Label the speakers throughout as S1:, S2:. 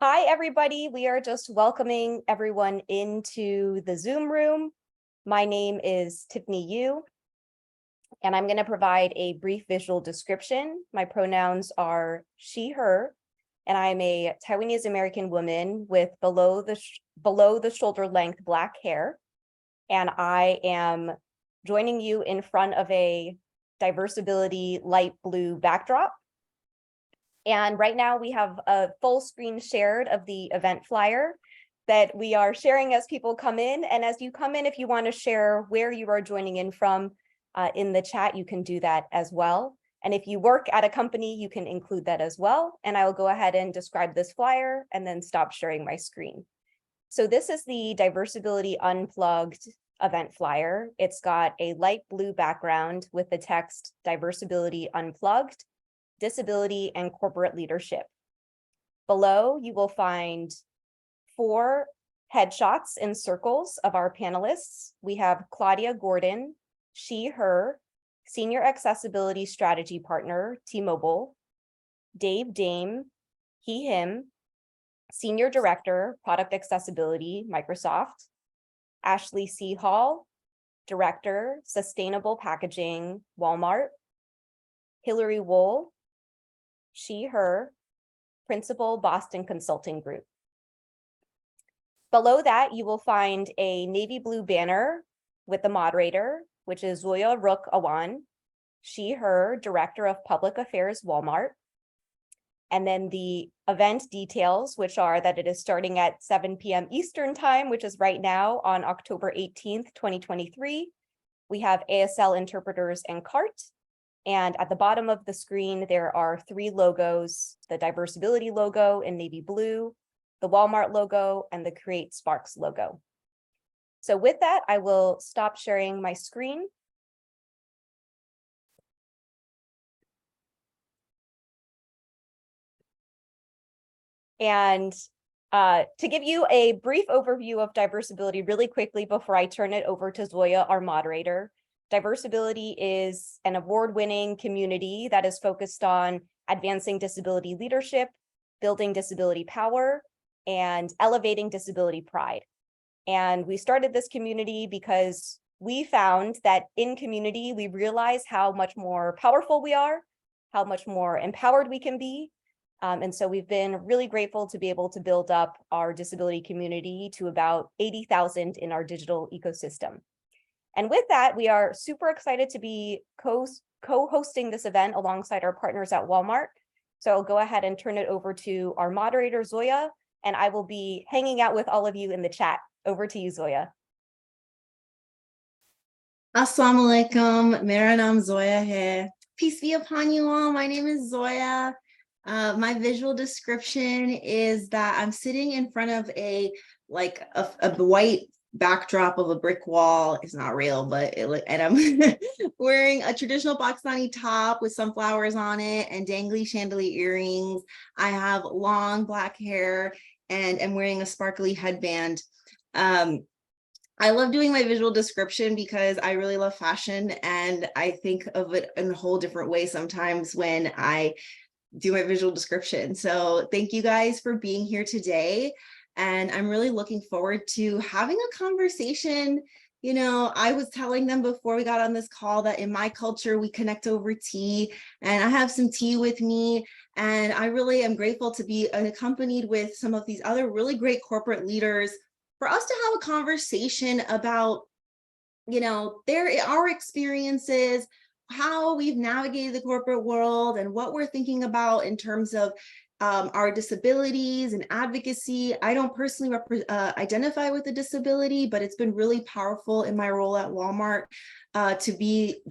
S1: Hi, everybody. We are just welcoming everyone into the Zoom room. My name is Tiffany Yu, and I'm going to provide a brief visual description. My pronouns are she, her, and I'm a Taiwanese American woman with below the shoulder length black hair. And I am joining you in front of a Diversability light blue backdrop. And right now we have a full screen shared of the event flyer that we are sharing as people come in. And as you come in, if you want to share where you are joining in from in the chat, you can do that as well. And if you work at a company, you can include that as well. And I will go ahead and describe this flyer and then stop sharing my screen. So this is the Diversability Unplugged event flyer. It's got a light blue background with the text Diversability Unplugged, Disability and Corporate Leadership. Below, you will find 4 headshots in circles of our panelists. We have Claudia Gordon, she, her, Senior Accessibility Strategy Partner, T-Mobile, Dave Dame, he, him, Senior Director, Product Accessibility, Microsoft, Ashley C. Hall, Director, Sustainable Packaging, Walmart, Hillary Wool, she, her, Principal, Boston Consulting Group. Below that, you will find a navy blue banner with the moderator, which is Zoya Rook Awan, she, her, Director of Public Affairs, Walmart. And then the event details, which are that it is starting at 7 p.m. Eastern Time, which is right now on October 18th, 2023. We have ASL interpreters and CART. And at the bottom of the screen, there are 3 logos, the Diversability logo in navy blue, the Walmart logo, and the Create Sparks logo. So with that, I will stop sharing my screen. And to give you a brief overview of Diversability really quickly before I turn it over to Zoya, our moderator. Diversability is an award-winning community that is focused on advancing disability leadership, building disability power, and elevating disability pride. And we started this community because we found that in community, we realize how much more powerful we are, how much more empowered we can be. And so we've been really grateful to be able to build up our disability community to about 80,000 in our digital ecosystem. And with that, we are super excited to be co-hosting this event alongside our partners at Walmart. So I'll go ahead and turn it over to our moderator, Zoya, and I will be hanging out with all of you in the chat. Over to you, Zoya.
S2: Assalamu alaikum, mera naam Zoya hai. Peace be upon you all. My name is Zoya. My visual description is that I'm sitting in front of a white backdrop of a brick wall. It's not real, and I'm wearing a traditional Pakistani top with some flowers on it and dangly chandelier earrings. I have long black hair and I'm wearing a sparkly headband. I love doing my visual description because I really love fashion, and I think of it in a whole different way sometimes when I do my visual description. So thank you guys for being here today. And I'm really looking forward to having a conversation. You know, I was telling them before we got on this call that in my culture, we connect over tea, and I have some tea with me. And I really am grateful to be accompanied with some of these other really great corporate leaders for us to have a conversation about, you know, our experiences, how we've navigated the corporate world, and what we're thinking about in terms of our disabilities and advocacy. I don't personally identify with a disability, but it's been really powerful in my role at Walmart to be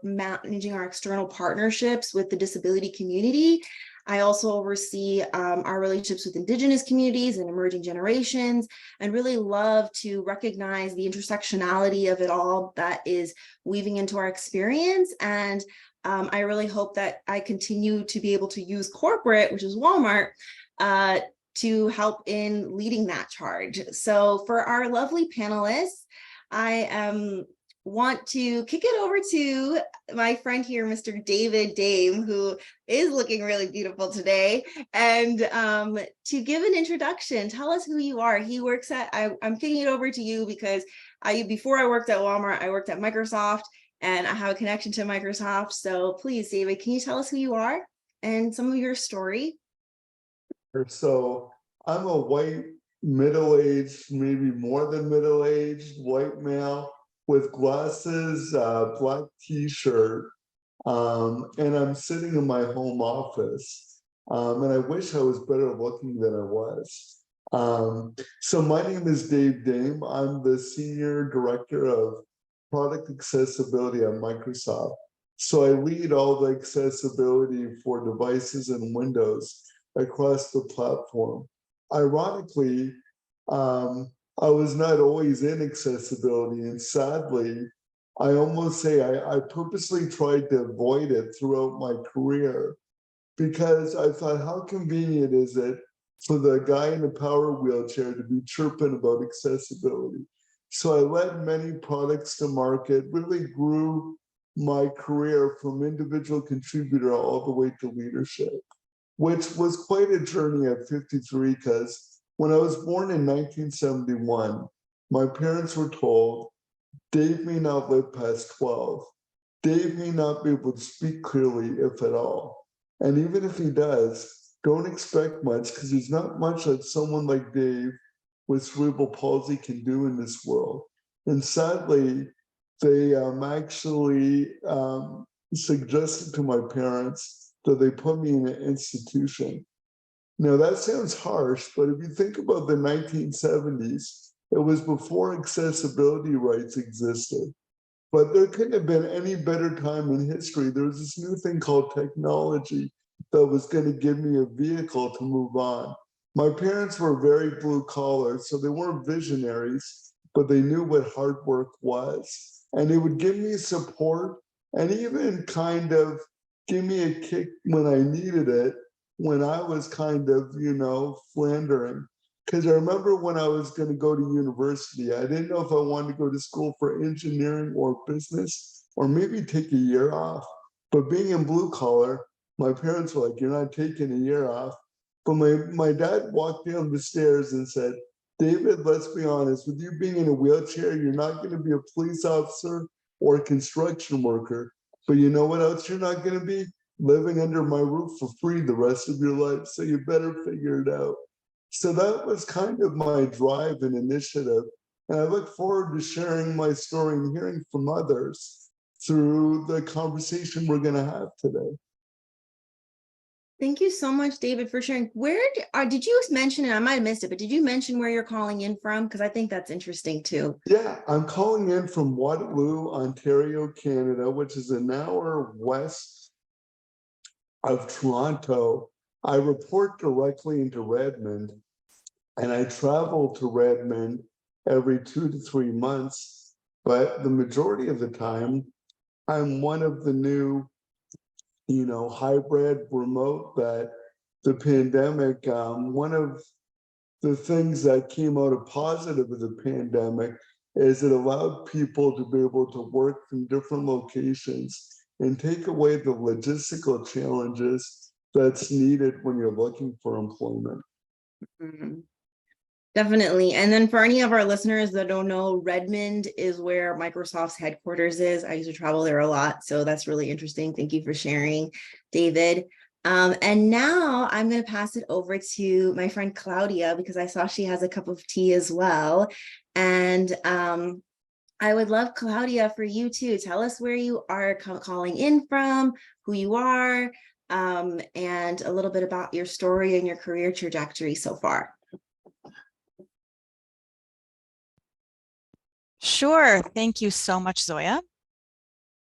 S2: managing our external partnerships with the disability community. I also oversee our relationships with Indigenous communities and emerging generations, and really love to recognize the intersectionality of it all that is weaving into our experience. And I really hope that I continue to be able to use corporate, which is Walmart, to help in leading that charge. So for our lovely panelists, I am want to kick it over to my friend here, Mr. David Dame, who is looking really beautiful today, and to give an introduction. Tell us who you are. He works at, I'm kicking it over to you because before I worked at Walmart, I worked at Microsoft, and I have a connection to Microsoft. So please, David, can you tell us who you are and some of your story?
S3: So I'm a white, middle-aged, maybe more than middle-aged white male with glasses, black t-shirt, and I'm sitting in my home office. And I wish I was better looking than I was. So my name is Dave Dame. I'm the Senior Director of Product Accessibility at Microsoft. So I lead all the accessibility for devices and Windows across the platform. Ironically, I was not always in accessibility, and sadly, I almost say I purposely tried to avoid it throughout my career because I thought, how convenient is it for the guy in a power wheelchair to be chirping about accessibility? So I led many products to market, really grew my career from individual contributor all the way to leadership, which was quite a journey at 53, because when I was born in 1971, my parents were told, Dave may not live past 12. Dave may not be able to speak clearly, if at all. And even if he does, don't expect much, because there's not much that someone like Dave with cerebral palsy can do in this world. And sadly, they actually suggested to my parents that they put me in an institution. Now that sounds harsh, but if you think about the 1970s, it was before accessibility rights existed. But there couldn't have been any better time in history. There was this new thing called technology that was going to give me a vehicle to move on. My parents were very blue collar, so they weren't visionaries, but they knew what hard work was. And they would give me support and even kind of give me a kick when I needed it, when I was kind of, floundering. Because I remember when I was going to go to university, I didn't know if I wanted to go to school for engineering or business, or maybe take a year off. But being in blue collar, my parents were like, you're not taking a year off. But my dad walked down the stairs and said, David, let's be honest, with you being in a wheelchair, you're not going to be a police officer or a construction worker. But you know what else you're not going to be? Living under my roof for free the rest of your life. So you better figure it out. So that was kind of my drive and initiative. And I look forward to sharing my story and hearing from others through the conversation we're going to have today.
S2: Thank you so much, David, for sharing. Where did you mention, and I might have missed it, but did you mention where you're calling in from? Because I think that's interesting too.
S3: Yeah, I'm calling in from Waterloo, Ontario, Canada, which is an hour west of Toronto. I report directly into Redmond, and I travel to Redmond every 2 to 3 months. But the majority of the time, I'm one of the new hybrid remote that the pandemic, one of the things that came out of positive of the pandemic is it allowed people to be able to work from different locations and take away the logistical challenges that's needed when you're looking for employment.
S2: Mm-hmm. Definitely. And then for any of our listeners that don't know, Redmond is where Microsoft's headquarters is. I used to travel there a lot, so that's really interesting. Thank you for sharing, David. And now I'm going to pass it over to my friend Claudia, because I saw she has a cup of tea as well. And I would love, Claudia, for you to tell us where you are calling in from, who you are, and a little bit about your story and your career trajectory so far.
S4: Sure. Thank you so much, Zoya.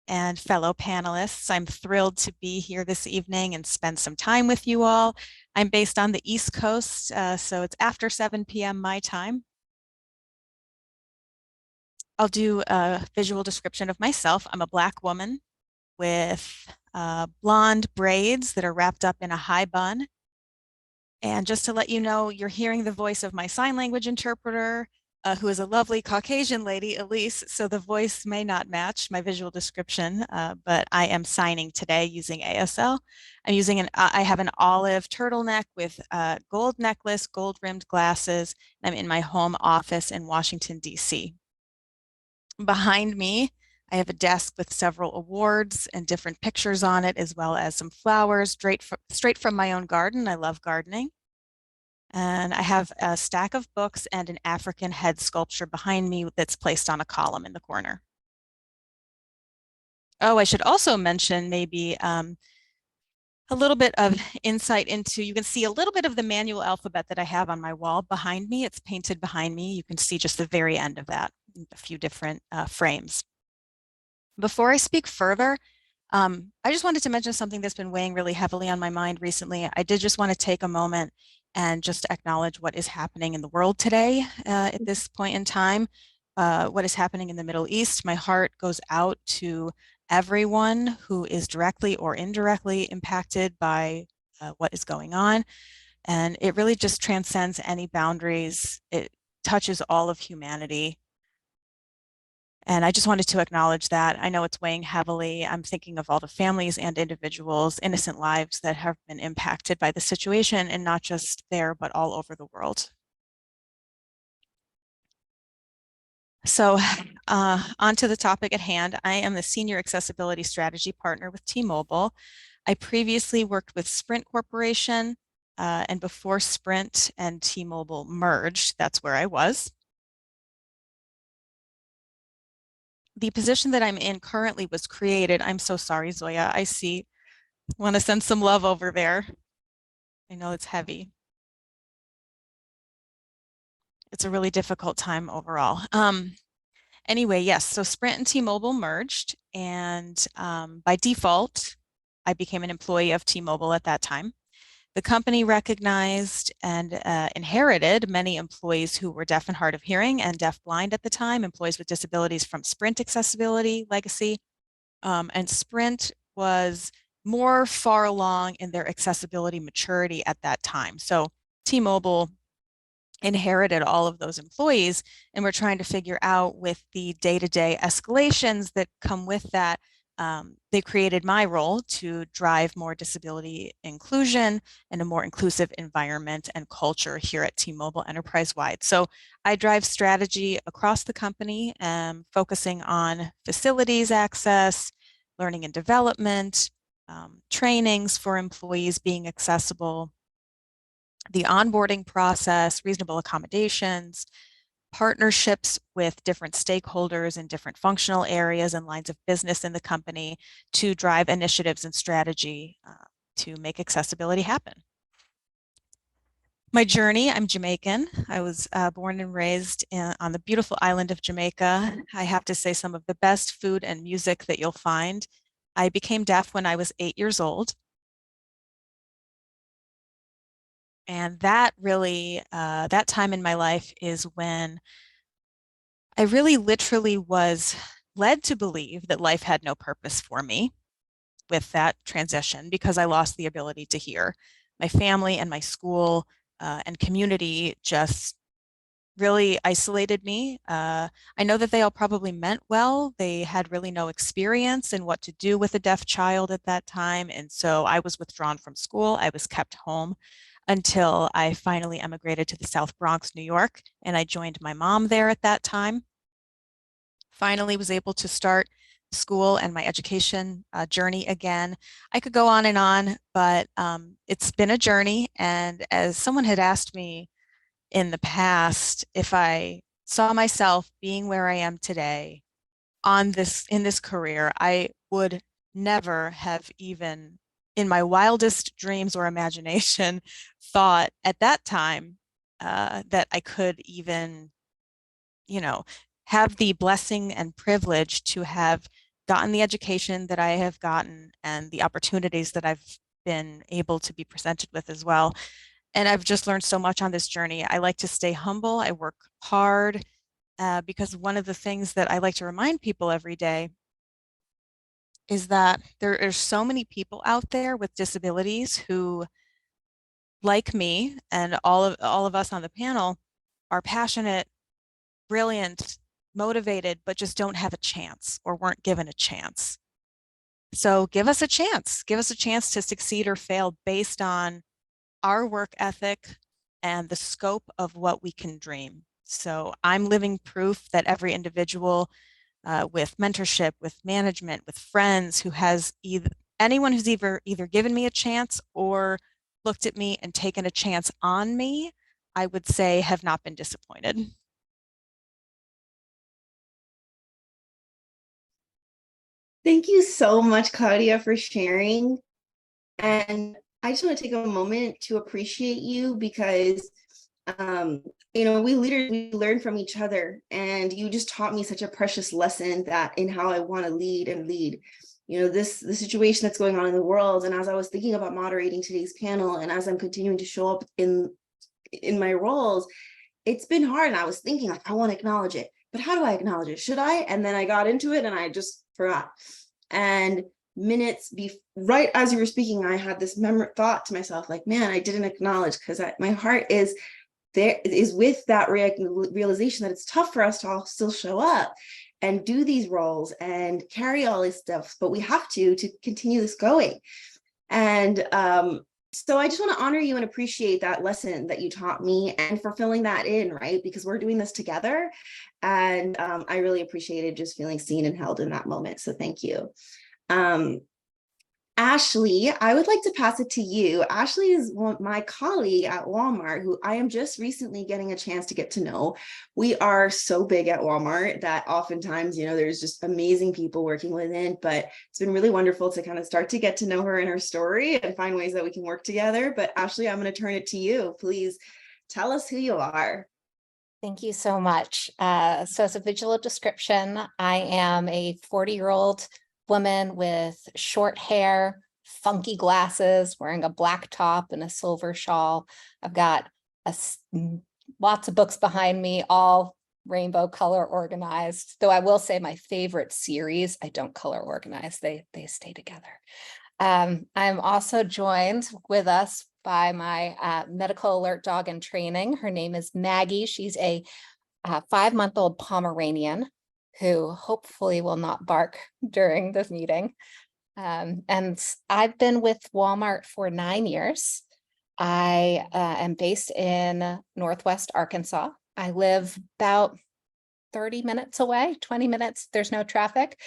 S4: And fellow panelists, I'm thrilled to be here this evening and spend some time with you all. I'm based on the East Coast, so it's after 7 p.m. my time. I'll do a visual description of myself. I'm a Black woman with blonde braids that are wrapped up in a high bun. And just to let you know, you're hearing the voice of my sign language interpreter. who is a lovely Caucasian lady, Elise, so the voice may not match my visual description, but I am signing today using ASL. I have an olive turtleneck with a gold necklace, gold rimmed glasses. I'm in my home office in Washington, D.C. Behind me, I have a desk with several awards and different pictures on it, as well as some flowers straight from my own garden. I love gardening. And I have a stack of books and an African head sculpture behind me that's placed on a column in the corner. Oh, I should also mention maybe a little bit of insight into, you can see a little bit of the manual alphabet that I have on my wall behind me. It's painted behind me. You can see just the very end of that, a few different frames. Before I speak further, I just wanted to mention something that's been weighing really heavily on my mind recently. I did just want to take a moment and just acknowledge what is happening in the world today at this point in time, what is happening in the Middle East. My heart goes out to everyone who is directly or indirectly impacted by what is going on. And it really just transcends any boundaries. It touches all of humanity. And I just wanted to acknowledge that. I know it's weighing heavily. I'm thinking of all the families and individuals, innocent lives that have been impacted by the situation, and not just there, but all over the world. So on to the topic at hand. I am the Senior Accessibility Strategy Partner with T-Mobile. I previously worked with Sprint Corporation, and before Sprint and T-Mobile merged, that's where I was. The position that I'm in currently was created. I'm so sorry, Zoya. I see. Want to send some love over there. I know it's heavy. It's a really difficult time overall. Anyway, yes, so Sprint and T-Mobile merged, and by default, I became an employee of T-Mobile at that time. The company recognized and inherited many employees who were deaf and hard of hearing and deaf-blind at the time, employees with disabilities from Sprint accessibility legacy. And Sprint was more far along in their accessibility maturity at that time. So T-Mobile inherited all of those employees, and we're trying to figure out with the day-to-day escalations that come with that. They created my role to drive more disability inclusion and a more inclusive environment and culture here at T-Mobile enterprise-wide. So I drive strategy across the company, focusing on facilities access, learning and development, trainings for employees being accessible, the onboarding process, reasonable accommodations, partnerships with different stakeholders in different functional areas and lines of business in the company to drive initiatives and strategy to make accessibility happen. My journey, I'm Jamaican. I was born and raised on the beautiful island of Jamaica. I have to say some of the best food and music that you'll find. I became deaf when I was 8 years old. And that really, that time in my life is when I really literally was led to believe that life had no purpose for me with that transition because I lost the ability to hear. My family and my school and community just really isolated me. I know that they all probably meant well. They had really no experience in what to do with a deaf child at that time. And so I was withdrawn from school. I was kept home until I finally emigrated to the South Bronx, New York, and I joined my mom there at that time. Finally was able to start school and my education journey again. I could go on, but it's been a journey. And as someone had asked me in the past, if I saw myself being where I am today in this career, I would never have even in my wildest dreams or imagination thought at that time that I could even, have the blessing and privilege to have gotten the education that I have gotten and the opportunities that I've been able to be presented with as well. And I've just learned so much on this journey. I like to stay humble. I work hard because one of the things that I like to remind people every day is that there are so many people out there with disabilities who, like me and all of us on the panel, are passionate brilliant, motivated, but just don't have a chance or weren't given a chance. So give us a chance. Give us a chance to succeed or fail based on our work ethic and the scope of what we can dream. So I'm living proof that every individual with mentorship, with management, with friends who has anyone who's either given me a chance or looked at me and taken a chance on me, I would say have not been disappointed.
S2: Thank you so much, Claudia, for sharing. And I just want to take a moment to appreciate you because, we literally learn from each other, and you just taught me such a precious lesson that in how I want to lead and lead. The situation that's going on in the world. And as I was thinking about moderating today's panel, and as I'm continuing to show up in my roles, it's been hard. And I was thinking, like, I want to acknowledge it, but how do I acknowledge it? Should I? And then I got into it and I just forgot. And right as you were speaking, I had this thought to myself, like, man, I didn't acknowledge, because my heart is with that realization that it's tough for us to all still show up and do these roles and carry all this stuff, but we have to continue this going. And so I just want to honor you and appreciate that lesson that you taught me, and for filling that in, right? Because we're doing this together. And I really appreciated just feeling seen and held in that moment. So thank you. Ashley, I would like to pass it to you. Ashley is my colleague at Walmart, who I am just recently getting a chance to get to know. We are so big at Walmart that oftentimes, there's just amazing people working within, but it's been really wonderful to kind of start to get to know her and her story and find ways that we can work together. But Ashley, I'm going to turn it to you. Please tell us who you are.
S5: Thank you so much. So as a visual description, I am a 40-year-old woman with short hair, funky glasses, wearing a black top and a silver shawl. I've got lots of books behind me, all rainbow color organized. Though I will say my favorite series, I don't color organize, they stay together. I'm also joined with us by my medical alert dog in training. Her name is Maggie. She's a 5-month-old Pomeranian who hopefully will not bark during this meeting. And I've been with Walmart for 9 years. I am based in Northwest Arkansas. I live about 30 minutes away, 20 minutes, there's no traffic,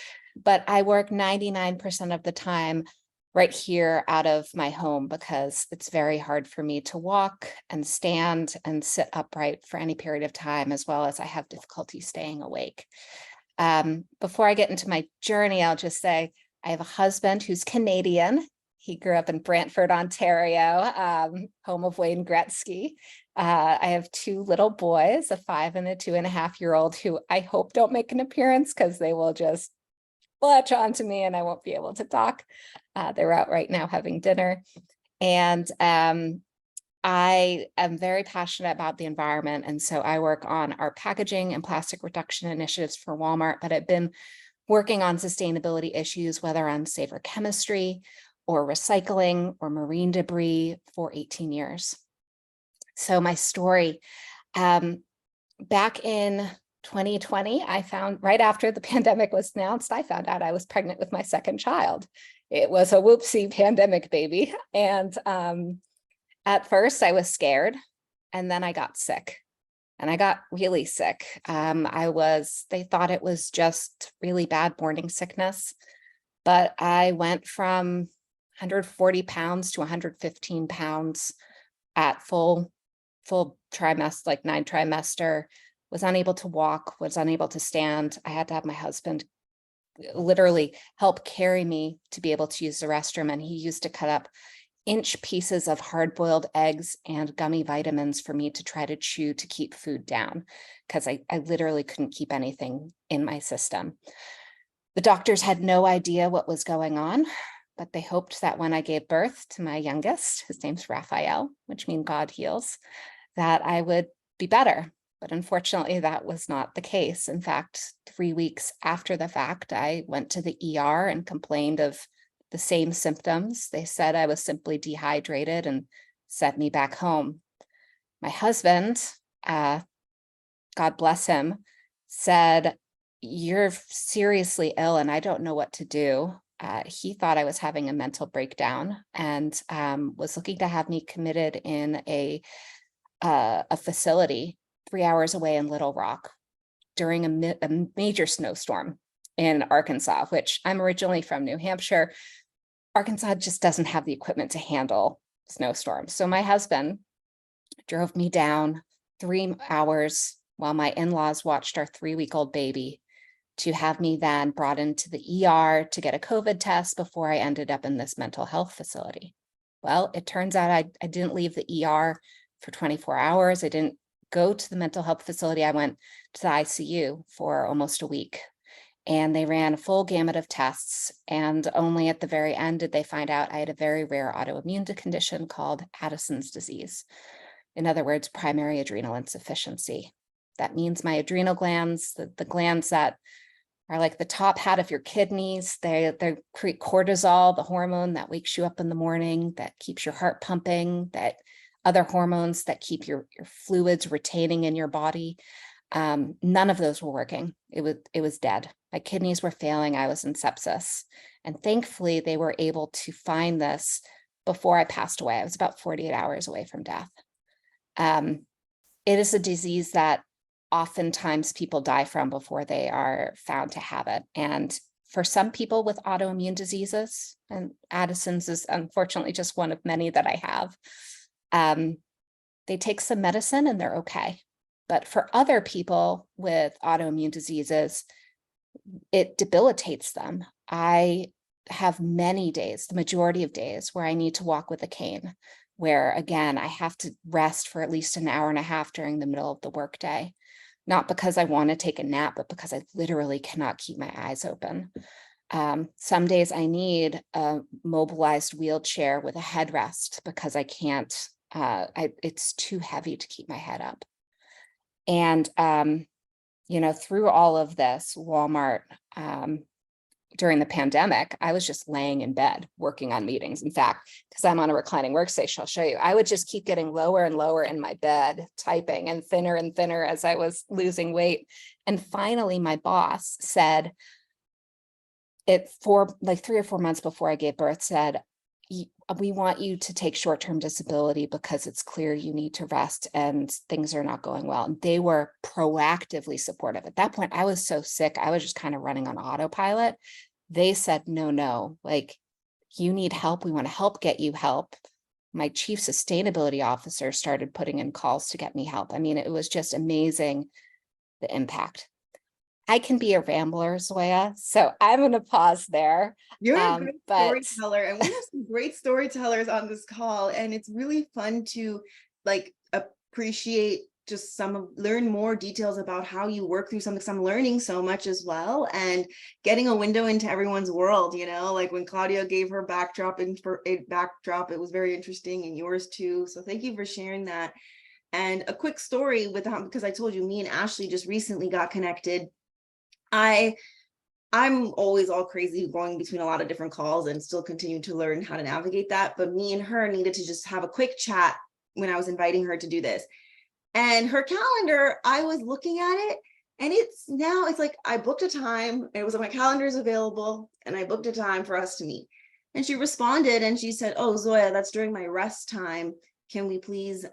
S5: but I work 99% of the time right here out of my home because it's very hard for me to walk and stand and sit upright for any period of time, as well as I have difficulty staying awake. Before I get into my journey, I'll just say I have a husband who's Canadian. He grew up in Brantford, Ontario, home of Wayne Gretzky. I have 2 little boys, a 5 and a 2.5-year-old, who I hope don't make an appearance because they will just latch onto me and I won't be able to talk. They're out right now having dinner. And I am very passionate about the environment. And so I work on our packaging and plastic reduction initiatives for Walmart, but I've been working on sustainability issues, whether on safer chemistry or recycling or marine debris, for 18 years. So my story, back in 2020, I found right after the pandemic was announced, I found out I was pregnant with my 2nd child. It was a whoopsie pandemic baby. And at first I was scared, and then I got sick, and I got really sick. They thought it was just really bad morning sickness, but I went from 140 pounds to 115 pounds at full trimester, like 9 trimester, was unable to walk, was unable to stand. I had to have my husband literally help carry me to be able to use the restroom. And he used to cut up inch pieces of hard-boiled eggs and gummy vitamins for me to try to chew to keep food down, because I literally couldn't keep anything in my system. The doctors had no idea what was going on, but they hoped that when I gave birth to my youngest, his name's Raphael, which means God heals, that I would be better. But unfortunately, that was not the case. In fact, 3 weeks after the fact, I went to the ER and complained of the same symptoms. They said I was simply dehydrated and sent me back home. My husband, God bless him, said, "You're seriously ill and I don't know what to do." He thought I was having a mental breakdown and was looking to have me committed in a facility 3 hours away in Little Rock during a major snowstorm in Arkansas, which I'm originally from New Hampshire. Arkansas just doesn't have the equipment to handle snowstorms. So my husband drove me down 3 hours while my in-laws watched our 3-week-old baby to have me then brought into the ER to get a COVID test before I ended up in this mental health facility. Well, it turns out I didn't leave the ER for 24 hours. I didn't go to the mental health facility. I went to the ICU for almost a week. And they ran a full gamut of tests. And only at the very end did they find out I had a very rare autoimmune condition called Addison's disease. In other words, primary adrenal insufficiency. That means my adrenal glands, the glands that are like the top hat of your kidneys, they create cortisol, the hormone that wakes you up in the morning, that keeps your heart pumping, that other hormones that keep your fluids retaining in your body. None of those were working. It was dead. My kidneys were failing. I was in sepsis. And thankfully, they were able to find this before I passed away. I was about 48 hours away from death. It is a disease that oftentimes people die from before they are found to have it. And for some people with autoimmune diseases, and Addison's is unfortunately just one of many that I have, they take some medicine and they're okay. But for other people with autoimmune diseases, it debilitates them. I have many days, the majority of days, where I need to walk with a cane, where again, I have to rest for at least an hour and a half during the middle of the workday. Not because I want to take a nap, but because I literally cannot keep my eyes open. Some days I need a mobilized wheelchair with a headrest because I can't, it's too heavy to keep my head up. And, through all of this, Walmart, during the pandemic, I was just laying in bed working on meetings. In fact, because I'm on a reclining workstation, I'll show you, I would just keep getting lower and lower in my bed, typing, and thinner as I was losing weight. And finally, my boss said, for like 3 or 4 months before I gave birth, said, "We want you to take short-term disability because it's clear you need to rest and things are not going well." And they were proactively supportive. At that point, I was so sick, I was just kind of running on autopilot. They said, no, like, you need help. We want to help get you help. My chief sustainability officer started putting in calls to get me help. I mean, it was just amazing, the impact. I can be a rambler, Zoya, so I'm going to pause there.
S2: You're a great
S5: but-
S2: storyteller, and we have some great storytellers on this call, and it's really fun to like appreciate just learn more details about how you work through something. 'Cause I'm learning so much as well, and getting a window into everyone's world. Like when Claudia gave her backdrop, it was very interesting, and yours too. So thank you for sharing that. And a quick story because I told you, me and Ashley just recently got connected. I'm always all crazy going between a lot of different calls and still continue to learn how to navigate that. But me and her needed to just have a quick chat when I was inviting her to do this. And her calendar, I was looking at it, and it's like I booked a time. It was like, my calendar is available, and I booked a time for us to meet. And she responded and she said, "Oh, Zoya, that's during my rest time. Can we please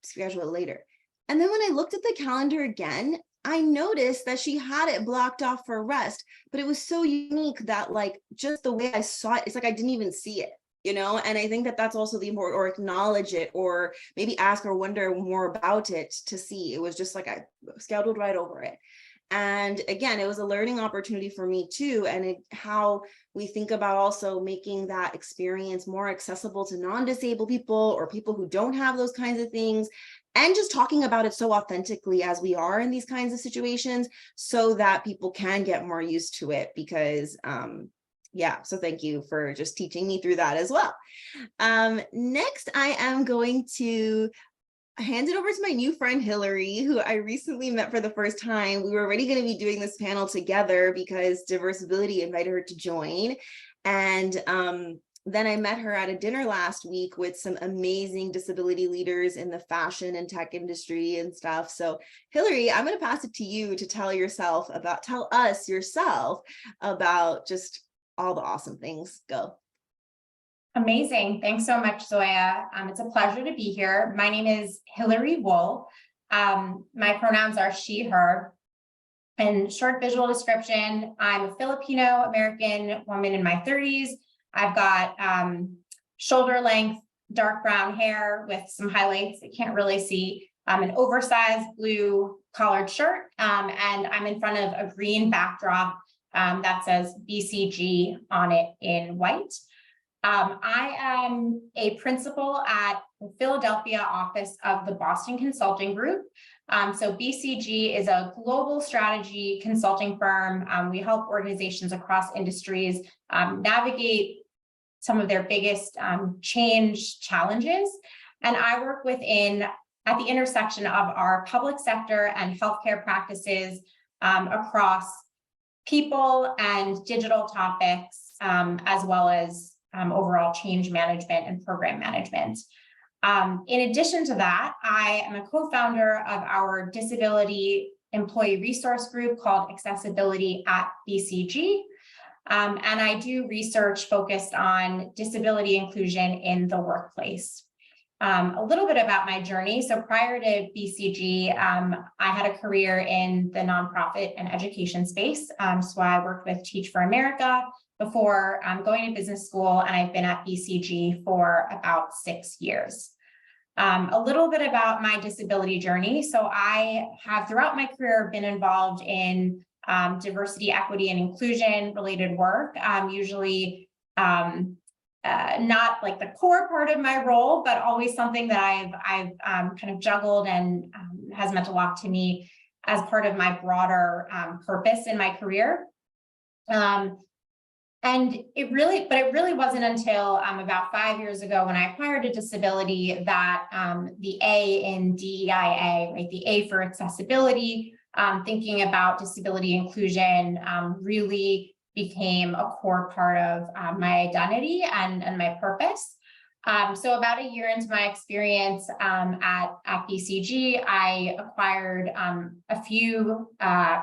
S2: schedule it later?" And then when I looked at the calendar again, I noticed that she had it blocked off for rest, but it was so unique that like just the way I saw it, it's like I didn't even see it, and I think that that's also the important, or acknowledge it, or maybe ask or wonder more about it to see. It was just like I scheduled right over it. And again, it was a learning opportunity for me too. And how we think about also making that experience more accessible to non-disabled people or people who don't have those kinds of things. And just talking about it so authentically as we are in these kinds of situations, so that people can get more used to it. Because so thank you for just teaching me through that as well. Next, I am going to hand it over to my new friend, Hillary, who I recently met for the first time. We were already going to be doing this panel together because Diversability invited her to join. And then I met her at a dinner last week with some amazing disability leaders in the fashion and tech industry and stuff. So Hillary, I'm going to pass it to you to tell us yourself about just all the awesome things. Go.
S6: Amazing. Thanks so much, Zoya. It's a pleasure to be here. My name is Hillary Wool. My pronouns are she, her. And short visual description, I'm a Filipino-American woman in my 30s. I've got shoulder length, dark brown hair with some highlights that you can't really see, an oversized blue collared shirt, and I'm in front of a green backdrop that says BCG on it in white. I am a principal at the Philadelphia office of the Boston Consulting Group. So BCG is a global strategy consulting firm. We help organizations across industries navigate some of their biggest change challenges. And I work at the intersection of our public sector and healthcare practices across people and digital topics, as well as overall change management and program management. In addition to that, I am a co-founder of our disability employee resource group called Accessibility at BCG. And I do research focused on disability inclusion in the workplace. A little bit about my journey. So prior to BCG, I had a career in the nonprofit and education space. So I worked with Teach for America before going to business school, and I've been at BCG for about 6 years. A little bit about my disability journey. So I have throughout my career been involved in diversity, equity, and inclusion related work, usually not like the core part of my role, but always something that I've kind of juggled and has meant a lot to me as part of my broader purpose in my career. And it really wasn't until about 5 years ago when I acquired a disability that the A in DEIA, right, the A for accessibility, thinking about disability inclusion really became a core part of my identity and my purpose. So about a year into my experience at BCG, I acquired a few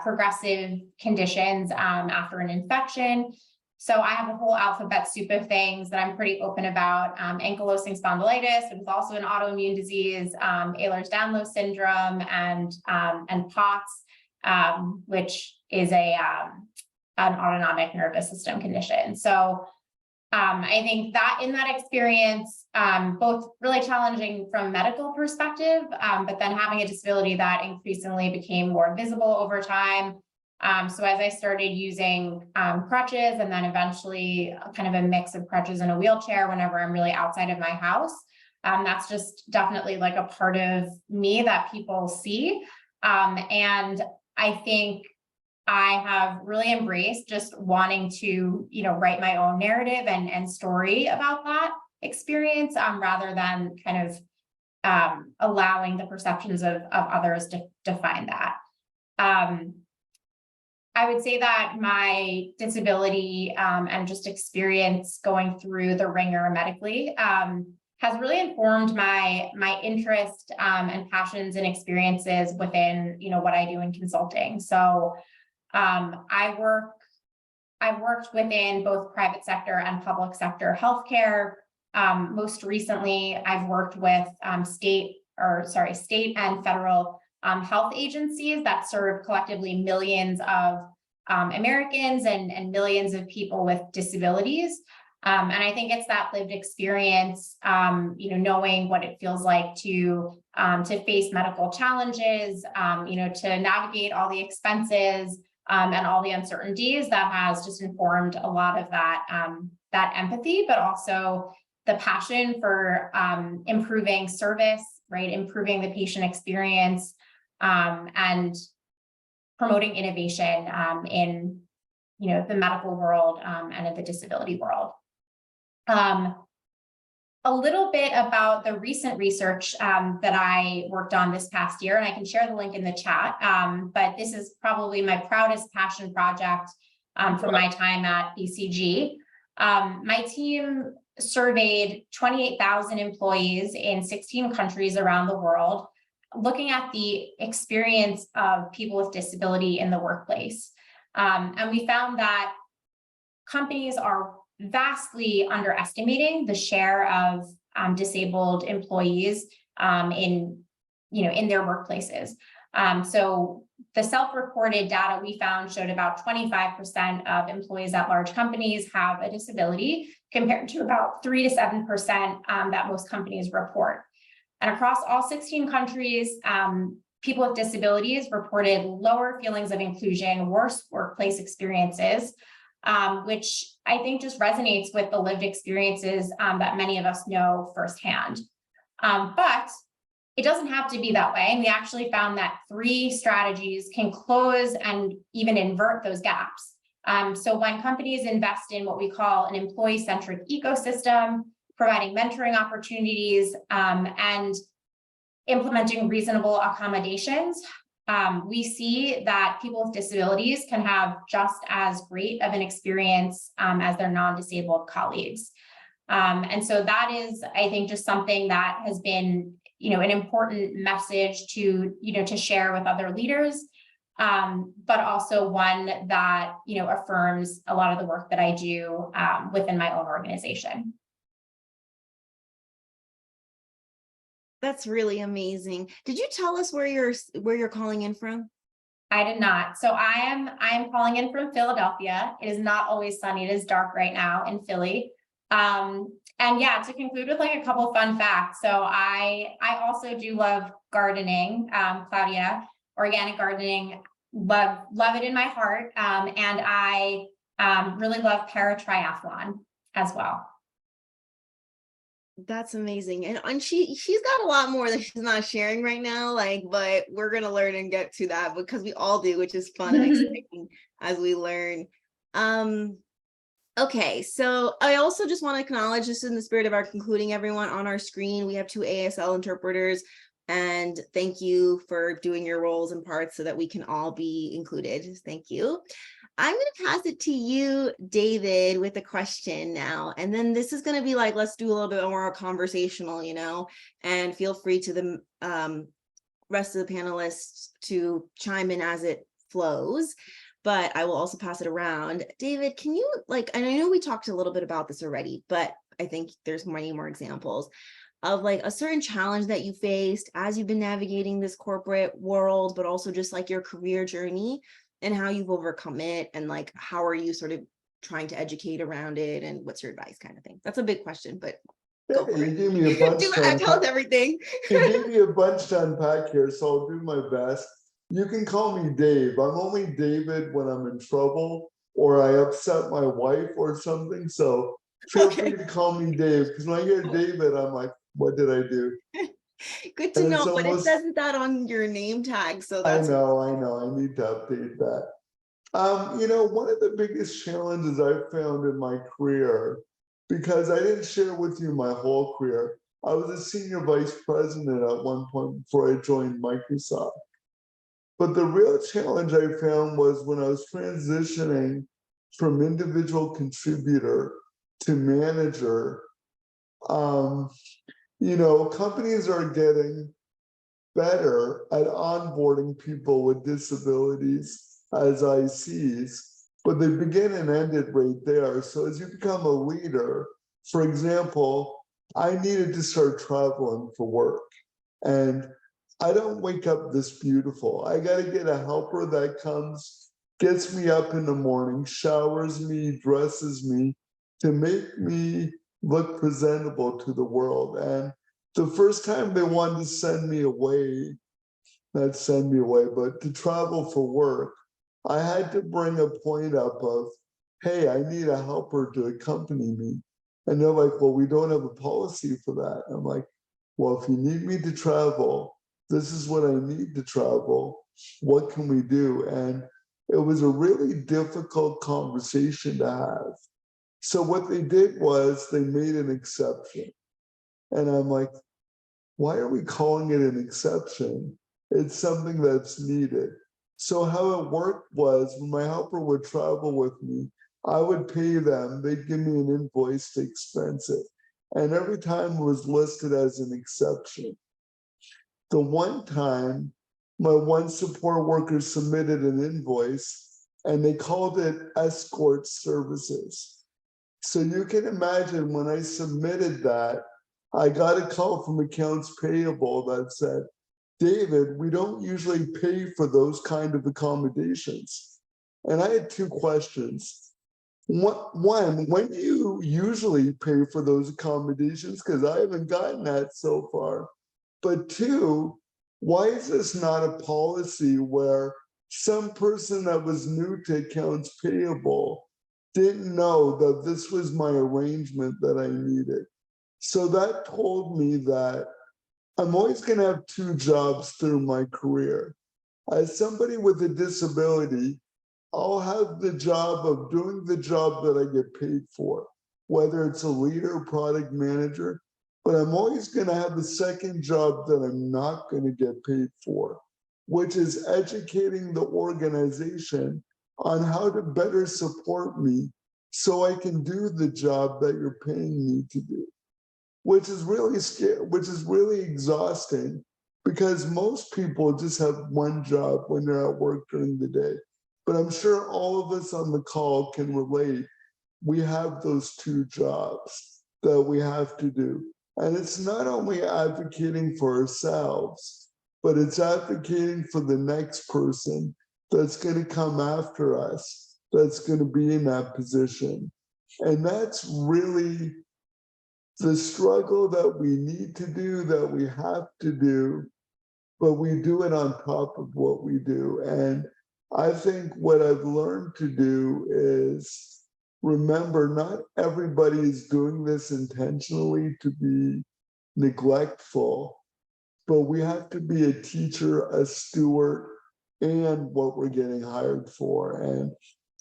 S6: progressive conditions after an infection. So I have a whole alphabet soup of things that I'm pretty open about. Ankylosing spondylitis, it was also an autoimmune disease, Ehlers-Danlos syndrome, and POTS, which is an autonomic nervous system condition. So I think that in that experience, both really challenging from a medical perspective, but then having a disability that increasingly became more visible over time. So as I started using crutches, and then eventually kind of a mix of crutches and a wheelchair whenever I'm really outside of my house, that's just definitely like a part of me that people see. And I think I have really embraced just wanting to, write my own narrative and story about that experience, rather than kind of allowing the perceptions of others to define that. I would say that my disability and just experience going through the ringer medically has really informed my interest and passions and experiences within, what I do in consulting. So I worked within both private sector and public sector healthcare. Most recently, I've worked with state and federal health agencies that serve collectively millions of Americans and millions of people with disabilities. And I think it's that lived experience, knowing what it feels like to face medical challenges, to navigate all the expenses and all the uncertainties that has just informed a lot of that empathy, but also the passion for improving service, right? Improving the patient experience, and promoting innovation in the medical world and in the disability world. A little bit about the recent research that I worked on this past year, and I can share the link in the chat, but this is probably my proudest passion project from my time at BCG. My team surveyed 28,000 employees in 16 countries around the world, looking at the experience of people with disability in the workplace. And we found that companies are vastly underestimating the share of disabled employees in their workplaces. So the self-reported data we found showed about 25% of employees at large companies have a disability, compared to about 3 to 7% that most companies report. And across all 16 countries, people with disabilities reported lower feelings of inclusion, worse workplace experiences, which I think just resonates with the lived experiences that many of us know firsthand. But it doesn't have to be that way. And we actually found that 3 strategies can close and even invert those gaps. So when companies invest in what we call an employee-centric ecosystem, providing mentoring opportunities, and implementing reasonable accommodations, we see that people with disabilities can have just as great of an experience as their non-disabled colleagues. And so that is, I think, just something that has been, an important message to share with other leaders, but also one that, affirms a lot of the work that I do within my own organization.
S2: That's really amazing. Did you tell us where you're calling in from?
S6: I did not. So I am calling in from Philadelphia. It is not always sunny. It is dark right now in Philly. And yeah, to conclude with like a couple of fun facts. So I also do love gardening, Claudia, organic gardening, love it in my heart. And I really love paratriathlon as well.
S2: That's amazing. And she's got a lot more that she's not sharing right now, but we're gonna learn and get to that because we all do, which is fun and exciting as we learn. Okay, so I also just want to acknowledge, just in the spirit of our concluding everyone on our screen, we have 2 ASL interpreters, and thank you for doing your roles and parts so that we can all be included. Thank you. I'm going to pass it to you, David, with a question now. And then this is going to be like, let's do a little bit more conversational, and feel free to the rest of the panelists to chime in as it flows. But I will also pass it around. David, can you and I know we talked a little bit about this already, but I think there's many more examples of a certain challenge that you faced as you've been navigating this corporate world, but also just your career journey and how you've overcome it, and how are you sort of trying to educate around it, and what's your advice, kind of thing. That's a big question, but go for
S3: You
S2: it.
S3: gave me a bunch to
S2: Tell us
S3: unpack.
S2: everything.
S3: You gave me a bunch to unpack here, so I'll do my best. You can call me Dave. I'm only David when I'm in trouble or I upset my wife or something. So feel free to call me Dave, because when I hear David, I'm like, what did I do?
S2: Good to
S3: And
S2: know,
S3: it's
S2: but it
S3: almost-
S2: says that on your name tag, so
S3: I
S2: that's
S3: know. I need to update that. One of the biggest challenges I found in my career, because I didn't share with you my whole career, I was a senior vice president at one point before I joined Microsoft. But the real challenge I found was when I was transitioning from individual contributor to manager. Companies are getting better at onboarding people with disabilities as ICs, but they begin and ended right there. So as you become a leader, for example, I needed to start traveling for work, and I don't wake up this beautiful. I got to get a helper that comes, gets me up in the morning, showers me, dresses me to make me look presentable to the world. And the first time they wanted to send me away, not send me away, but to travel for work, I had to bring a point up of, hey, I need a helper to accompany me. And they're like, well, we don't have a policy for that. I'm like, well, if you need me to travel, this is what I need to travel. What can we do? And it was a really difficult conversation to have. So what they did was they made an exception. And I'm like, why are we calling it an exception? It's something that's needed. So how it worked was when my helper would travel with me, I would pay them, they'd give me an invoice to expense it. And every time it was listed as an exception. The one time, my one support worker submitted an invoice and they called it escort services. So you can imagine when I submitted that, I got a call from accounts payable that said, David, we don't usually pay for those kind of accommodations. And I had two questions. One, when do you usually pay for those accommodations? Because I haven't gotten that so far. But two, why is this not a policy where some person that was new to accounts payable didn't know that this was my arrangement that I needed? So that told me that I'm always going to have two jobs through my career. As somebody with a disability, I'll have the job of doing the job that I get paid for, whether it's a leader, product manager, but I'm always going to have a second job that I'm not going to get paid for, which is educating the organization on how to better support me so I can do the job that you're paying me to do, which is really scary, which is really exhausting because most people just have one job when they're at work during the day. But I'm sure all of us on the call can relate. We have those two jobs that we have to do. And it's not only advocating for ourselves, but it's advocating for the next person that's going to come after us, that's going to be in that position. And that's really the struggle that we need to do, that we have to do, but we do it on top of what we do. And I think what I've learned to do is remember, not everybody is doing this intentionally to be neglectful, but we have to be a teacher, a steward, and what we're getting hired for. And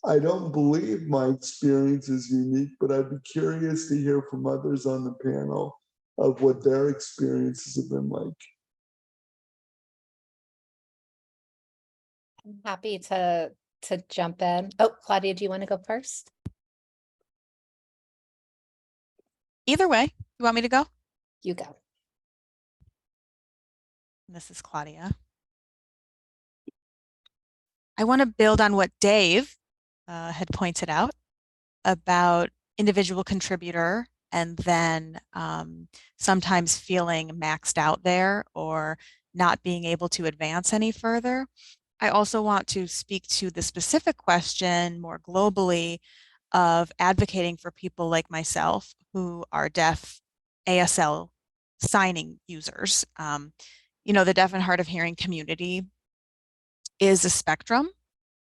S3: I don't believe my experience is unique, but I'd be curious to hear from others on the panel of what their experiences have been like.
S5: I'm happy to jump in. Oh, Claudia, do you want to go first?
S4: Either way, you want me to go?
S5: You go.
S4: This is Claudia. I want to build on what Dave had pointed out about individual contributor and then sometimes feeling maxed out there or not being able to advance any further. I also want to speak to the specific question more globally of advocating for people like myself who are deaf ASL signing users. You know, the deaf and hard of hearing community is a spectrum,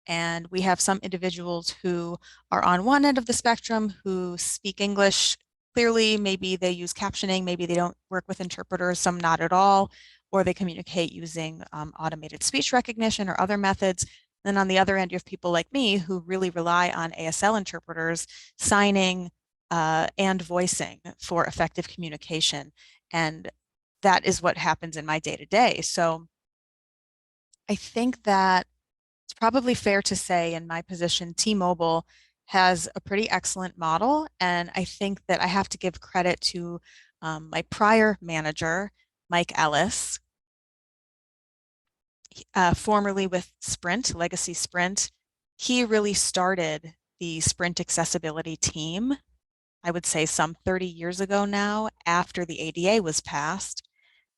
S4: and we have some individuals who are on one end of the spectrum who speak English clearly. Maybe they use captioning, maybe they don't work with interpreters, some not at all, or they communicate using automated speech recognition or other methods. Then on the other end, you have people like me who really rely on ASL interpreters signing and voicing for effective communication. And that is what happens in my day-to-day. So I think that it's probably fair to say in my position, T-Mobile has a pretty excellent model. And I think that I have to give credit to my prior manager, Mike Ellis, formerly with Sprint, Legacy Sprint. He really started the Sprint accessibility team, I would say some 30 years ago now, after the ADA was passed.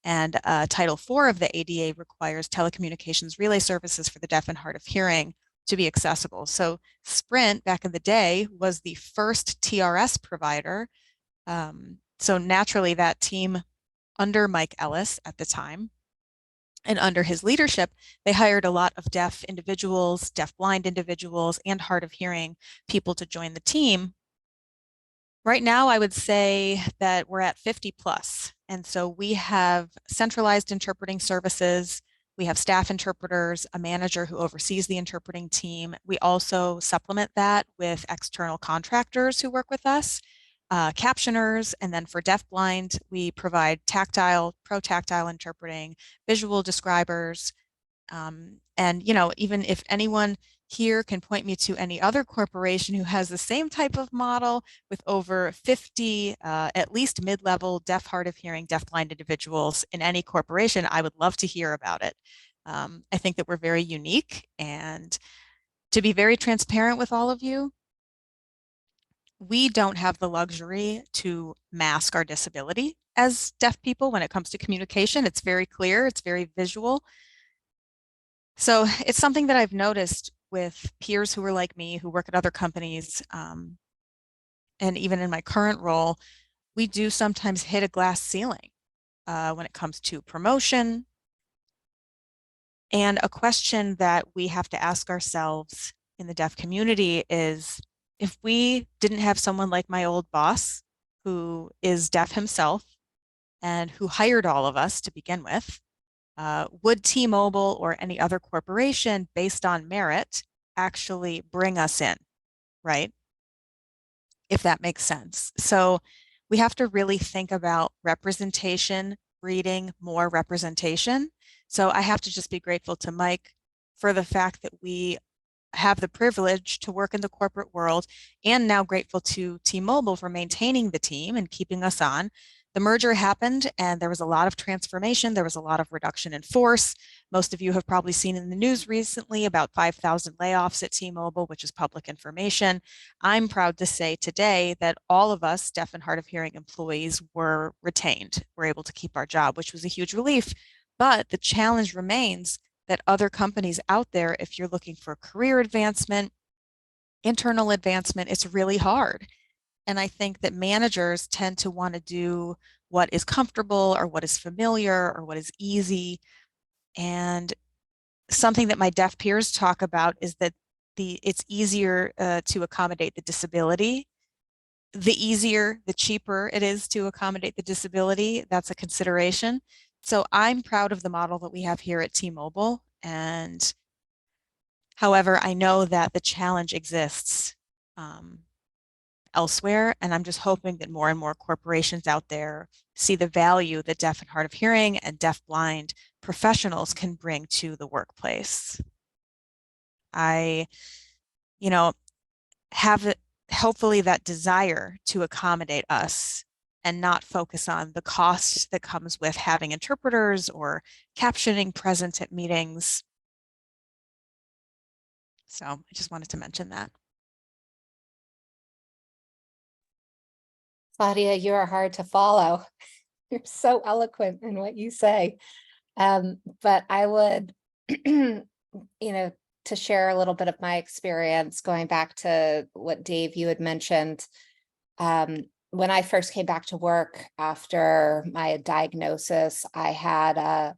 S4: And Title IV of the ADA requires telecommunications relay services for the deaf and hard of hearing to be accessible. So Sprint back in the day was the first TRS provider. So naturally that team under Mike Ellis at the time and under his leadership, they hired a lot of deaf individuals, deaf-blind individuals, and hard of hearing people to join the team. Right now, I would say that we're at 50 plus. And so we have centralized interpreting services. We have staff interpreters, a manager who oversees the interpreting team. We also supplement that with external contractors who work with us, captioners, and then for deaf-blind, we provide tactile, pro-tactile interpreting, visual describers, And, you know, even if anyone here can point me to any other corporation who has the same type of model with over 50, at least mid-level deaf, hard of hearing, deafblind individuals in any corporation, I would love to hear about it. I think that we're very unique, and to be very transparent with all of you, we don't have the luxury to mask our disability as deaf people when it comes to communication. It's very clear, it's very visual. So it's something that I've noticed with peers who are like me, who work at other companies, and even in my current role, we do sometimes hit a glass ceiling when it comes to promotion. And a question that we have to ask ourselves in the deaf community is, if we didn't have someone like my old boss, who is deaf himself and who hired all of us to begin with, would T-Mobile or any other corporation based on merit actually bring us in, right? If that makes sense. So we have to really think about representation, breeding more representation. So I have to just be grateful to Mike for the fact that we have the privilege to work in the corporate world, and now grateful to T-Mobile for maintaining the team and keeping us on. The merger happened and there was a lot of transformation. There was a lot of reduction in force. Most of you have probably seen in the news recently about 5,000 layoffs at T-Mobile, which is public information. I'm proud to say today that all of us deaf and hard of hearing employees were retained. We're able to keep our job, which was a huge relief. But the challenge remains that other companies out there, if you're looking for career advancement, internal advancement, it's really hard. And I think that managers tend to want to do what is comfortable or what is familiar or what is easy. And something that my deaf peers talk about is that it's easier to accommodate the disability. The easier, the cheaper it is to accommodate the disability. That's a consideration. So I'm proud of the model that we have here at T-Mobile. And however, I know that the challenge exists elsewhere. And I'm just hoping that more and more corporations out there see the value that deaf and hard of hearing and deaf-blind professionals can bring to the workplace. I, have hopefully that desire to accommodate us and not focus on the cost that comes with having interpreters or captioning present at meetings. So I just wanted to mention that.
S5: Claudia, you are hard to follow. You're so eloquent in what you say. But I would, to share a little bit of my experience, going back to what Dave, you had mentioned. When I first came back to work after my diagnosis, I had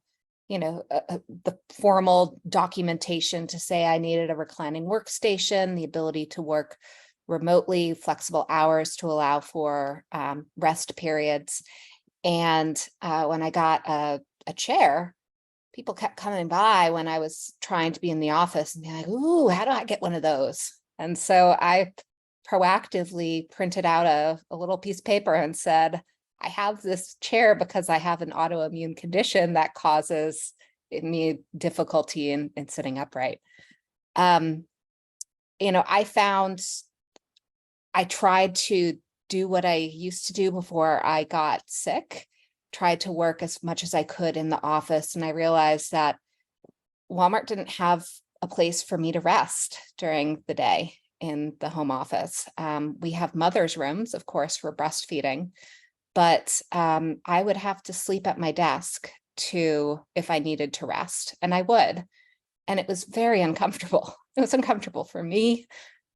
S5: the formal documentation to say I needed a reclining workstation, the ability to work remotely, flexible hours to allow for rest periods. And when I got a chair, people kept coming by when I was trying to be in the office and be like, ooh, how do I get one of those? And so I proactively printed out a little piece of paper and said, I have this chair because I have an autoimmune condition that causes me difficulty in sitting upright. I tried to do what I used to do before I got sick, tried to work as much as I could in the office. And I realized that Walmart didn't have a place for me to rest during the day in the home office. We have mother's rooms, of course, for breastfeeding, but I would have to sleep at my desk if I needed to rest, and I would. And it was very uncomfortable. It was uncomfortable for me,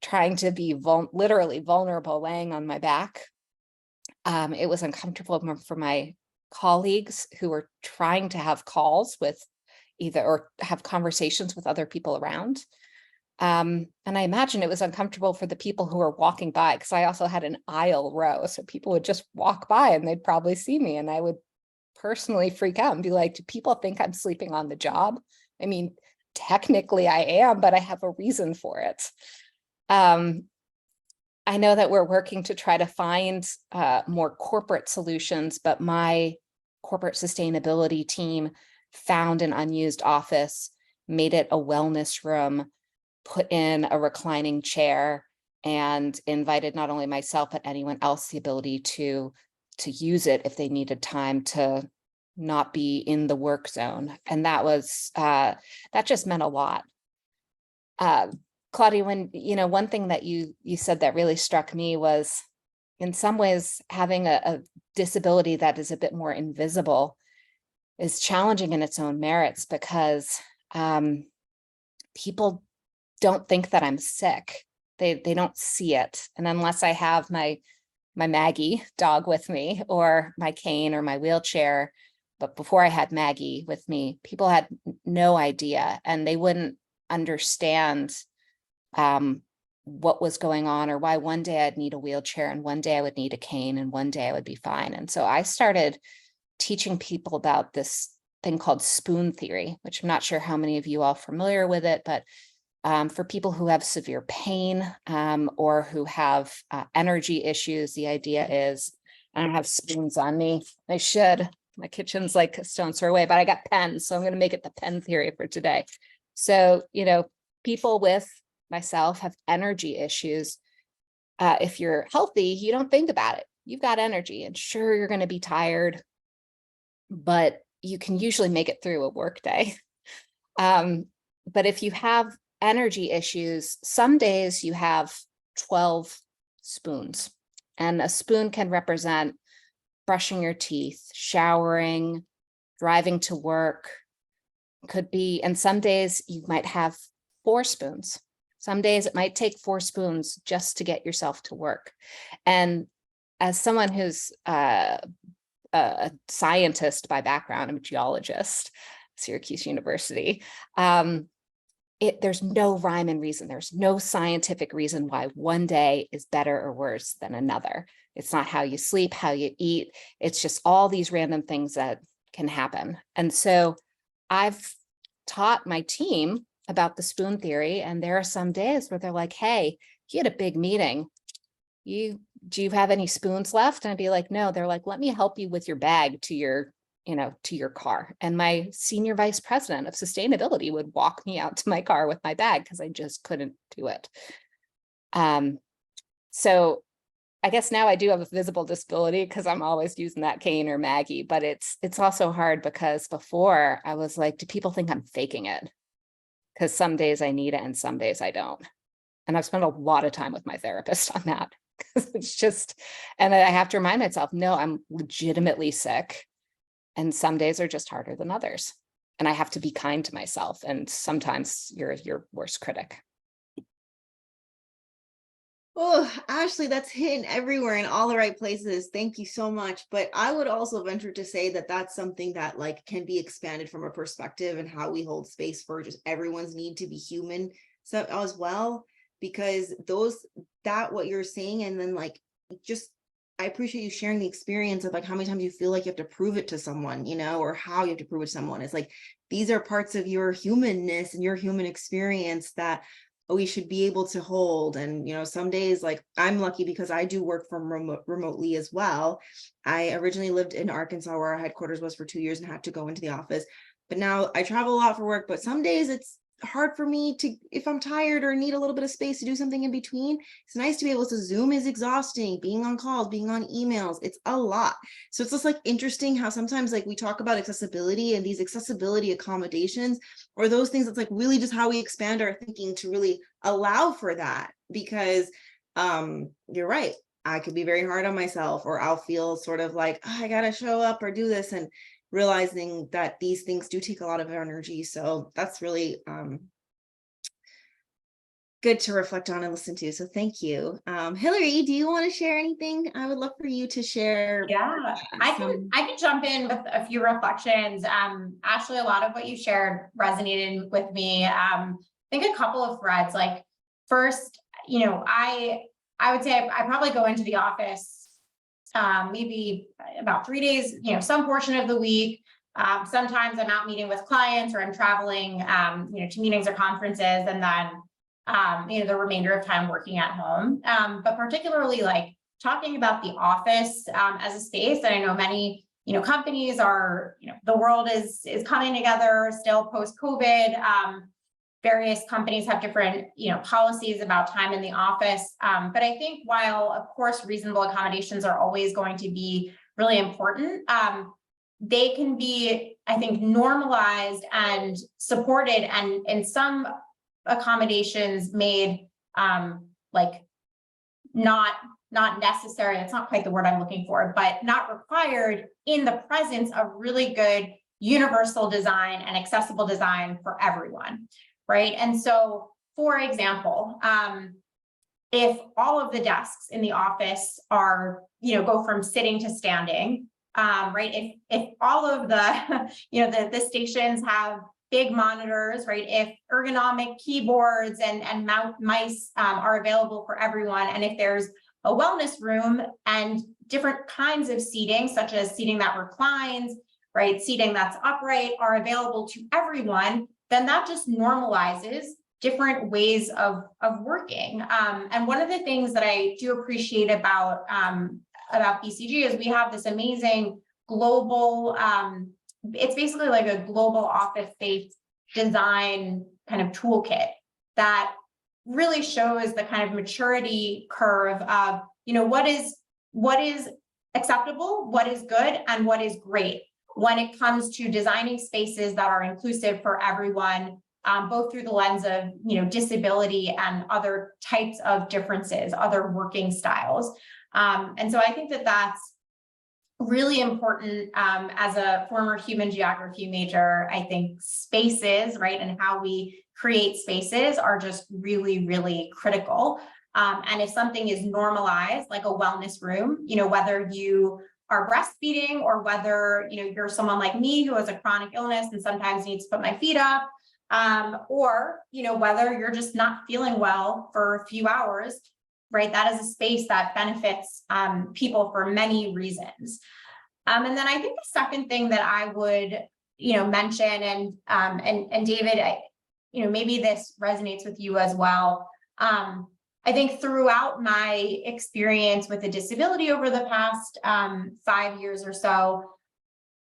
S5: trying to be literally vulnerable, laying on my back. It was uncomfortable for my colleagues who were trying to have calls with or have conversations with other people around. And I imagine it was uncomfortable for the people who were walking by, because I also had an aisle row. So people would just walk by and they'd probably see me, and I would personally freak out and be like, do people think I'm sleeping on the job? I mean, technically I am, but I have a reason for it. I know that we're working to try to find more corporate solutions, but my corporate sustainability team found an unused office made it a wellness room, put in a reclining chair, and invited not only myself, but anyone else the ability to use it if they needed time to not be in the work zone. And that was, that just meant a lot. Claudia, when, one thing that you said that really struck me was, in some ways, having a disability that is a bit more invisible is challenging in its own merits, because people don't think that I'm sick. They don't see it. And unless I have my Maggie dog with me, or my cane, or my wheelchair, but before I had Maggie with me, people had no idea, and they wouldn't understand what was going on, or why one day I'd need a wheelchair and one day I would need a cane and one day I would be fine. And so I started teaching people about this thing called spoon theory, which I'm not sure how many of you all are familiar with it, but for people who have severe pain or who have energy issues, the idea is, I don't have spoons on me. I should. My kitchen's like a stone's throw away, but I got pens, so I'm going to make it the pen theory for today. So, people with myself have energy issues. If you're healthy, you don't think about it. You've got energy, and sure, you're going to be tired, but you can usually make it through a work day. But if you have energy issues, some days you have 12 spoons, and a spoon can represent brushing your teeth, showering, driving to work. Could be, and some days you might have 4 spoons. Some days it might take 4 spoons just to get yourself to work. And as someone who's a scientist by background, I'm a geologist, Syracuse University, there's no rhyme and reason. There's no scientific reason why one day is better or worse than another. It's not how you sleep, how you eat. It's just all these random things that can happen. And so I've taught my team about the spoon theory, and there are some days where they're like, hey, you had a big meeting. Do you have any spoons left? And I'd be like, no. They're like, let me help you with your bag to your car. And my senior vice president of sustainability would walk me out to my car with my bag because I just couldn't do it. So I guess now I do have a visible disability because I'm always using that cane or Maggie, but it's also hard because before I was like, do people think I'm faking it? Because some days I need it and some days I don't. And I've spent a lot of time with my therapist on that. It's just, and I have to remind myself, no, I'm legitimately sick. And some days are just harder than others. And I have to be kind to myself. And sometimes you're your worst critic.
S2: Oh, Ashley, that's hitting everywhere in all the right places. Thank you so much. But I would also venture to say that that's something that can be expanded from a perspective and how we hold space for just everyone's need to be human so as well, because what you're saying, and then I appreciate you sharing the experience of how many times you feel like you have to prove it to someone, or how you have to prove it to someone. It's these are parts of your humanness and your human experience that we should be able to hold. And, some days, I'm lucky because I do work from remotely as well. I originally lived in Arkansas, where our headquarters was, for 2 years, and had to go into the office. But now I travel a lot for work, but some days it's hard for me to, if I'm tired or need a little bit of space to do something in between. It's nice to be able to Zoom is exhausting, being on calls, being on emails, it's a lot. So it's just interesting how sometimes we talk about accessibility, and these accessibility accommodations, or those things that's really just how we expand our thinking to really allow for that. Because you're right, I could be very hard on myself, or I'll feel sort of oh, I gotta show up or do this, and realizing that these things do take a lot of energy. So that's really good to reflect on and listen to. So thank you. Hillary, do you want to share anything? I would love for you to share.
S6: Yeah, I can jump in with a few reflections. Ashley, a lot of what you shared resonated with me. I think a couple of threads. First, I would say I probably go into the office maybe about 3 days, some portion of the week. Sometimes I'm out meeting with clients, or I'm traveling, to meetings or conferences, and then, the remainder of time working at home. But particularly talking about the office as a space, and I know many companies are, the world is coming together still post-COVID. Various companies have different, policies about time in the office. But I think while, of course, reasonable accommodations are always going to be really important, they can be, I think, normalized and supported, and in some accommodations made like not necessary. That's not quite the word I'm looking for, but not required in the presence of really good universal design and accessible design for everyone. Right. And so, for example, if all of the desks in the office are, go from sitting to standing, right? If all of the, the stations have big monitors, right? If ergonomic keyboards and mice are available for everyone, and if there's a wellness room and different kinds of seating, such as seating that reclines, right? Seating that's upright, are available to everyone, then that just normalizes different ways of working. And one of the things that I do appreciate about BCG is we have this amazing global, it's basically like a global office-based design kind of toolkit that really shows the kind of maturity curve of, what is acceptable, what is good, and what is great when it comes to designing spaces that are inclusive for everyone, both through the lens of, disability and other types of differences, other working styles. And so I think that that's really important. As a former human geography major, I think spaces, right, and how we create spaces are just really, really critical. And if something is normalized, like a wellness room, whether you are breastfeeding or whether, you're someone like me who has a chronic illness and sometimes needs to put my feet up, or, whether you're just not feeling well for a few hours, right? That is a space that benefits people for many reasons. And then I think the second thing that I would, mention, and David, maybe this resonates with you as well. I think throughout my experience with a disability over the past 5 years or so,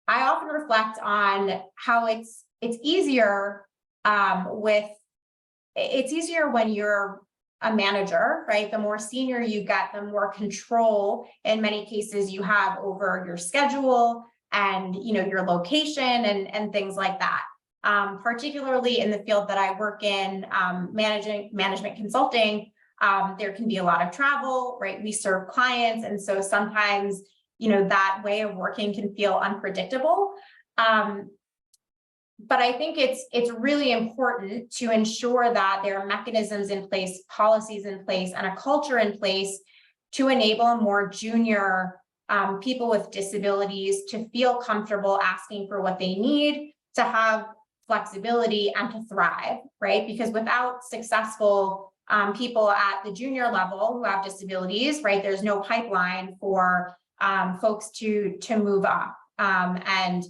S6: I often reflect on how it's easier it's easier when you're a manager, right? The more senior you get, the more control in many cases you have over your schedule and, your location and things like that. Particularly in the field that I work in, management consulting, there can be a lot of travel, right? We serve clients. And so sometimes, that way of working can feel unpredictable. But I think it's really important to ensure that there are mechanisms in place, policies in place, and a culture in place to enable more junior people with disabilities to feel comfortable asking for what they need, to have flexibility, and to thrive, right? Because without successful people at the junior level who have disabilities, right, there's no pipeline for folks to move up. And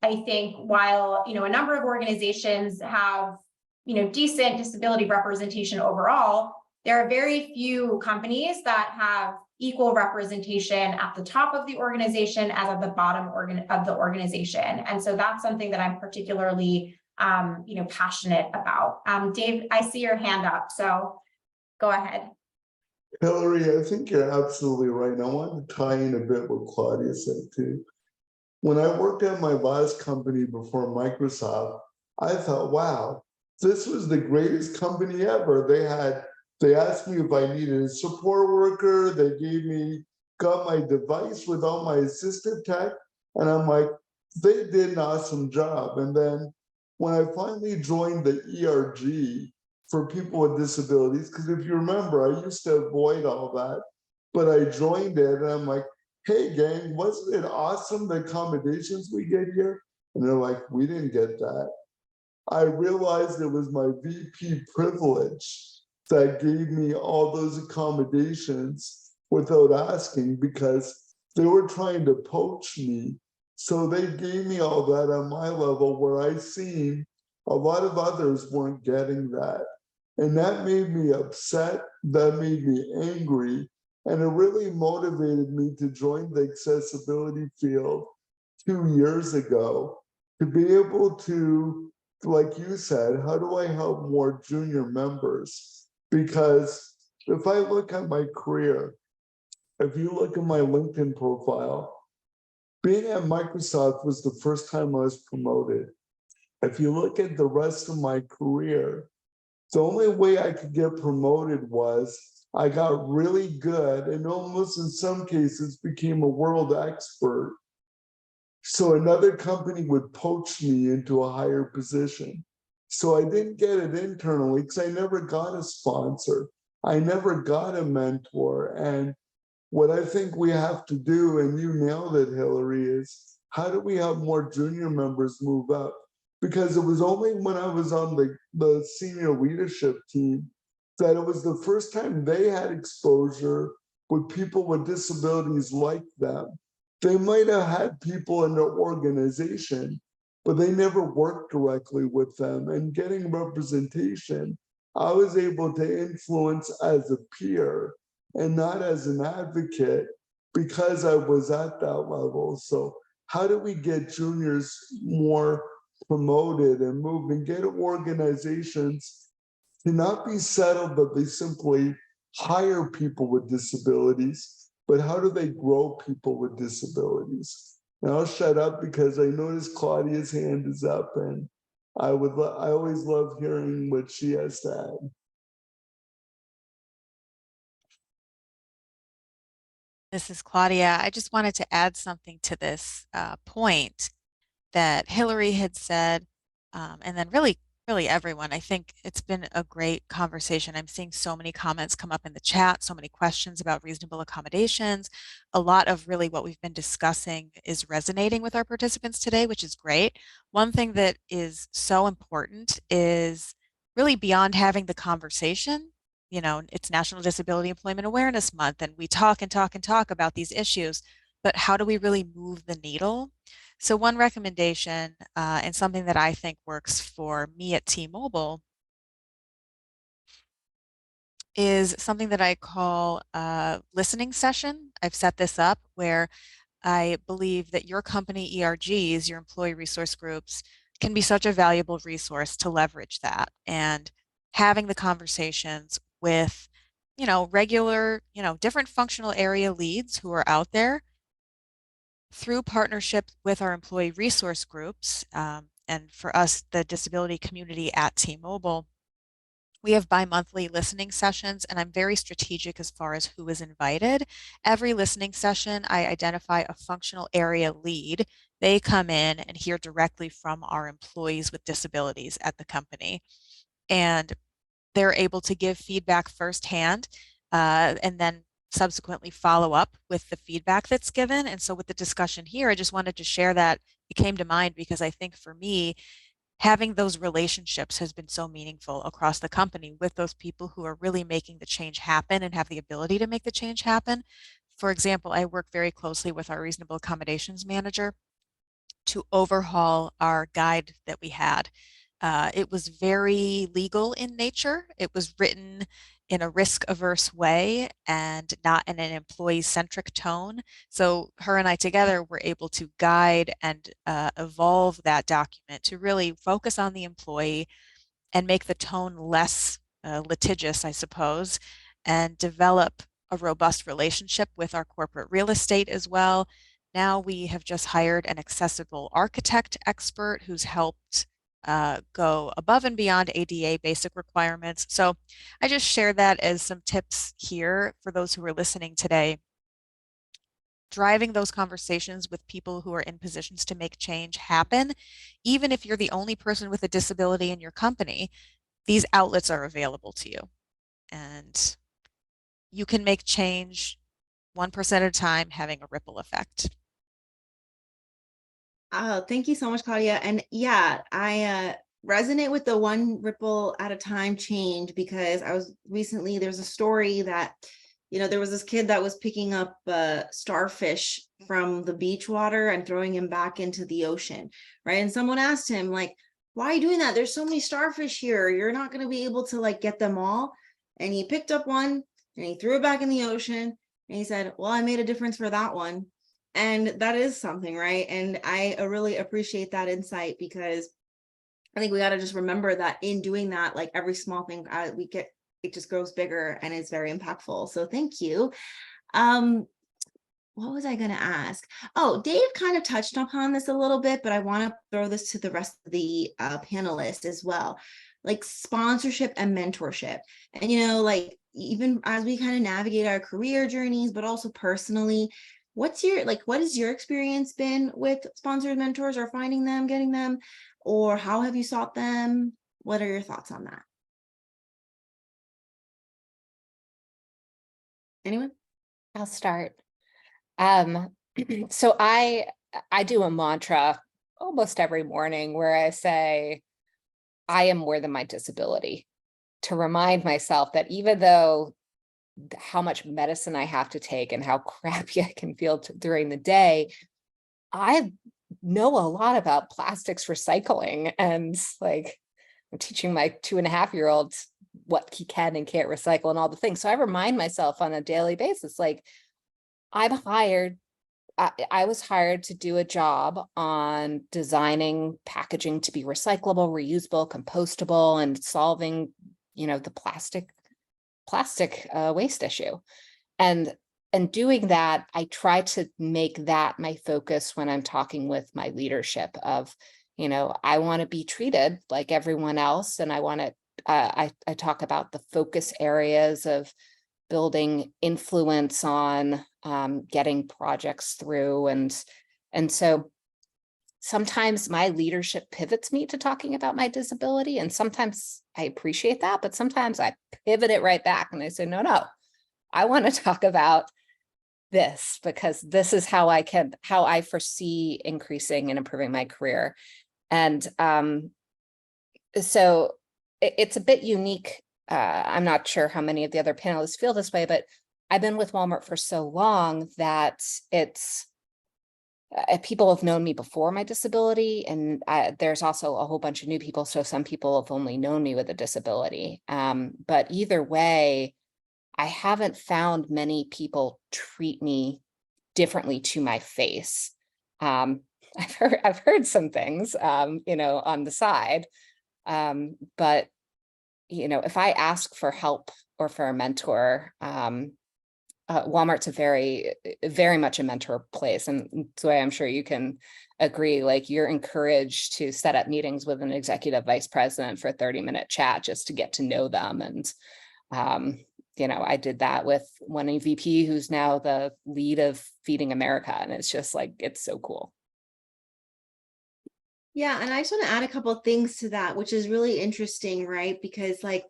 S6: I think while, a number of organizations have, decent disability representation overall, there are very few companies that have equal representation at the top of the organization as at the bottom of the organization. And so that's something that I'm particularly, passionate about. Dave, I see your hand up, so go ahead.
S3: Hillary, I think you're absolutely right. And I want to tie in a bit what Claudia said too. When I worked at my last company before Microsoft, I thought, wow, this was the greatest company ever. They asked me if I needed a support worker. They got my device with all my assistive tech. And I'm like, they did an awesome job. And then when I finally joined the ERG for people with disabilities, because if you remember, I used to avoid all that, but I joined it and I'm like, hey gang, wasn't it awesome the accommodations we get here? And they're like, we didn't get that. I realized it was my VP privilege that gave me all those accommodations without asking, because they were trying to poach me. So they gave me all that on my level, where I seen a lot of others weren't getting that. And that made me upset, that made me angry. And it really motivated me to join the accessibility field 2 years ago to be able to, like you said, how do I help more junior members? Because if I look at my career, if you look at my LinkedIn profile, being at Microsoft was the first time I was promoted. If you look at the rest of my career, the only way I could get promoted was I got really good and almost in some cases became a world expert. So another company would poach me into a higher position. So I didn't get it internally because I never got a sponsor. I never got a mentor. And what I think we have to do, and you nailed it, Hillary, is how do we have more junior members move up? Because it was only when I was on the senior leadership team that it was the first time they had exposure with people with disabilities like them. They might have had people in their organization, but they never worked directly with them. And getting representation, I was able to influence as a peer and not as an advocate because I was at that level. So how do we get juniors more promoted and move and get organizations to not be settled that they simply hire people with disabilities, but how do they grow people with disabilities? And I'll shut up because I notice Claudia's hand is up, and I always love hearing what she has to add.
S4: This is Claudia. I just wanted to add something to this point that Hillary had said, and then really everyone. I think it's been a great conversation. I'm seeing so many comments come up in the chat, so many questions about reasonable accommodations. A lot of really what we've been discussing is resonating with our participants today, which is great. One thing that is so important is really beyond having the conversation. You know, it's National Disability Employment Awareness Month, and we talk and talk and talk about these issues, but how do we really move the needle? So one recommendation, and something that I think works for me at T-Mobile, is something that I call a listening session. I've set this up where I believe that your company ERGs, your employee resource groups, can be such a valuable resource to leverage that. And having the conversations with, regular, different functional area leads who are out there through partnership with our employee resource groups, and for us, the disability community at T-Mobile, we have bi-monthly listening sessions, and I'm very strategic as far as who is invited. Every listening session, I identify a functional area lead. They come in and hear directly from our employees with disabilities at the company. And they're able to give feedback firsthand, and then subsequently follow up with the feedback that's given. And so with the discussion here, I just wanted to share that. It came to mind because I think for me, having those relationships has been so meaningful across the company with those people who are really making the change happen and have the ability to make the change happen. For example, I work very closely with our reasonable accommodations manager to overhaul our guide that we had. It was very legal in nature. It was written in a risk-averse way and not in an employee-centric tone. So her and I together were able to guide and evolve that document to really focus on the employee and make the tone less litigious, I suppose, and develop a robust relationship with our corporate real estate as well. Now we have just hired an accessible architect expert who's helped go above and beyond ADA basic requirements. So I just share that as some tips here for those who are listening today. Driving those conversations with people who are in positions to make change happen, even if you're the only person with a disability in your company, these outlets are available to you. And you can make change 1% at a time, having a ripple effect.
S2: Oh, thank you so much, Claudia. And yeah, I resonate with the one ripple at a time change, because there's a story that, there was this kid that was picking up starfish from the beach water and throwing him back into the ocean, right? And someone asked him, like, why are you doing that? There's so many starfish here. You're not going to be able to get them all. And he picked up one and he threw it back in the ocean. And he said, well, I made a difference for that one. And that is something, right? And I really appreciate that insight, because I think we got to just remember that in doing that, like every small thing we get, it just grows bigger and it's very impactful. So thank you. What was I going to ask? Oh, Dave kind of touched upon this a little bit, but I want to throw this to the rest of the panelists as well, like sponsorship and mentorship. And, you know, like even as we kind of navigate our career journeys, but also personally, what has your experience been with sponsored mentors, or finding them, getting them, or how have you sought them? What are your thoughts on that? Anyone?
S5: I'll start. So I do a mantra almost every morning where I say, I am more than my disability, to remind myself that even though how much medicine I have to take and how crappy I can feel during the day, I know a lot about plastics recycling, and like I'm teaching my 2.5-year-old what he can and can't recycle and all the things. So I remind myself on a daily basis, like I'm hired. I was hired to do a job on designing packaging to be recyclable, reusable, compostable, and solving, you know, the plastic waste issue. And doing that, I try to make that my focus when I'm talking with my leadership of, you know, I want to be treated like everyone else. And I want to, I talk about the focus areas of building influence on getting projects through. And so sometimes my leadership pivots me to talking about my disability. And sometimes I appreciate that, but sometimes I pivot it right back and I say, no, I want to talk about this, because this is how I foresee increasing and improving my career. And so it's a bit unique. I'm not sure how many of the other panelists feel this way, but I've been with Walmart for so long that it's people have known me before my disability, and there's also a whole bunch of new people. So some people have only known me with a disability. But either way, I haven't found many people treat me differently to my face. I've heard some things, you know, on the side, but you know, if I ask for help or for a mentor, Walmart's a very much a mentor place. And Zoya, I'm sure you can agree, like you're encouraged to set up meetings with an executive vice president for a 30-minute chat just to get to know them. And, you know, I did that with one VP who's now the lead of Feeding America. And it's just like, it's so cool.
S2: Yeah, and I just want to add a couple of things to that, which is really interesting, right? Because like,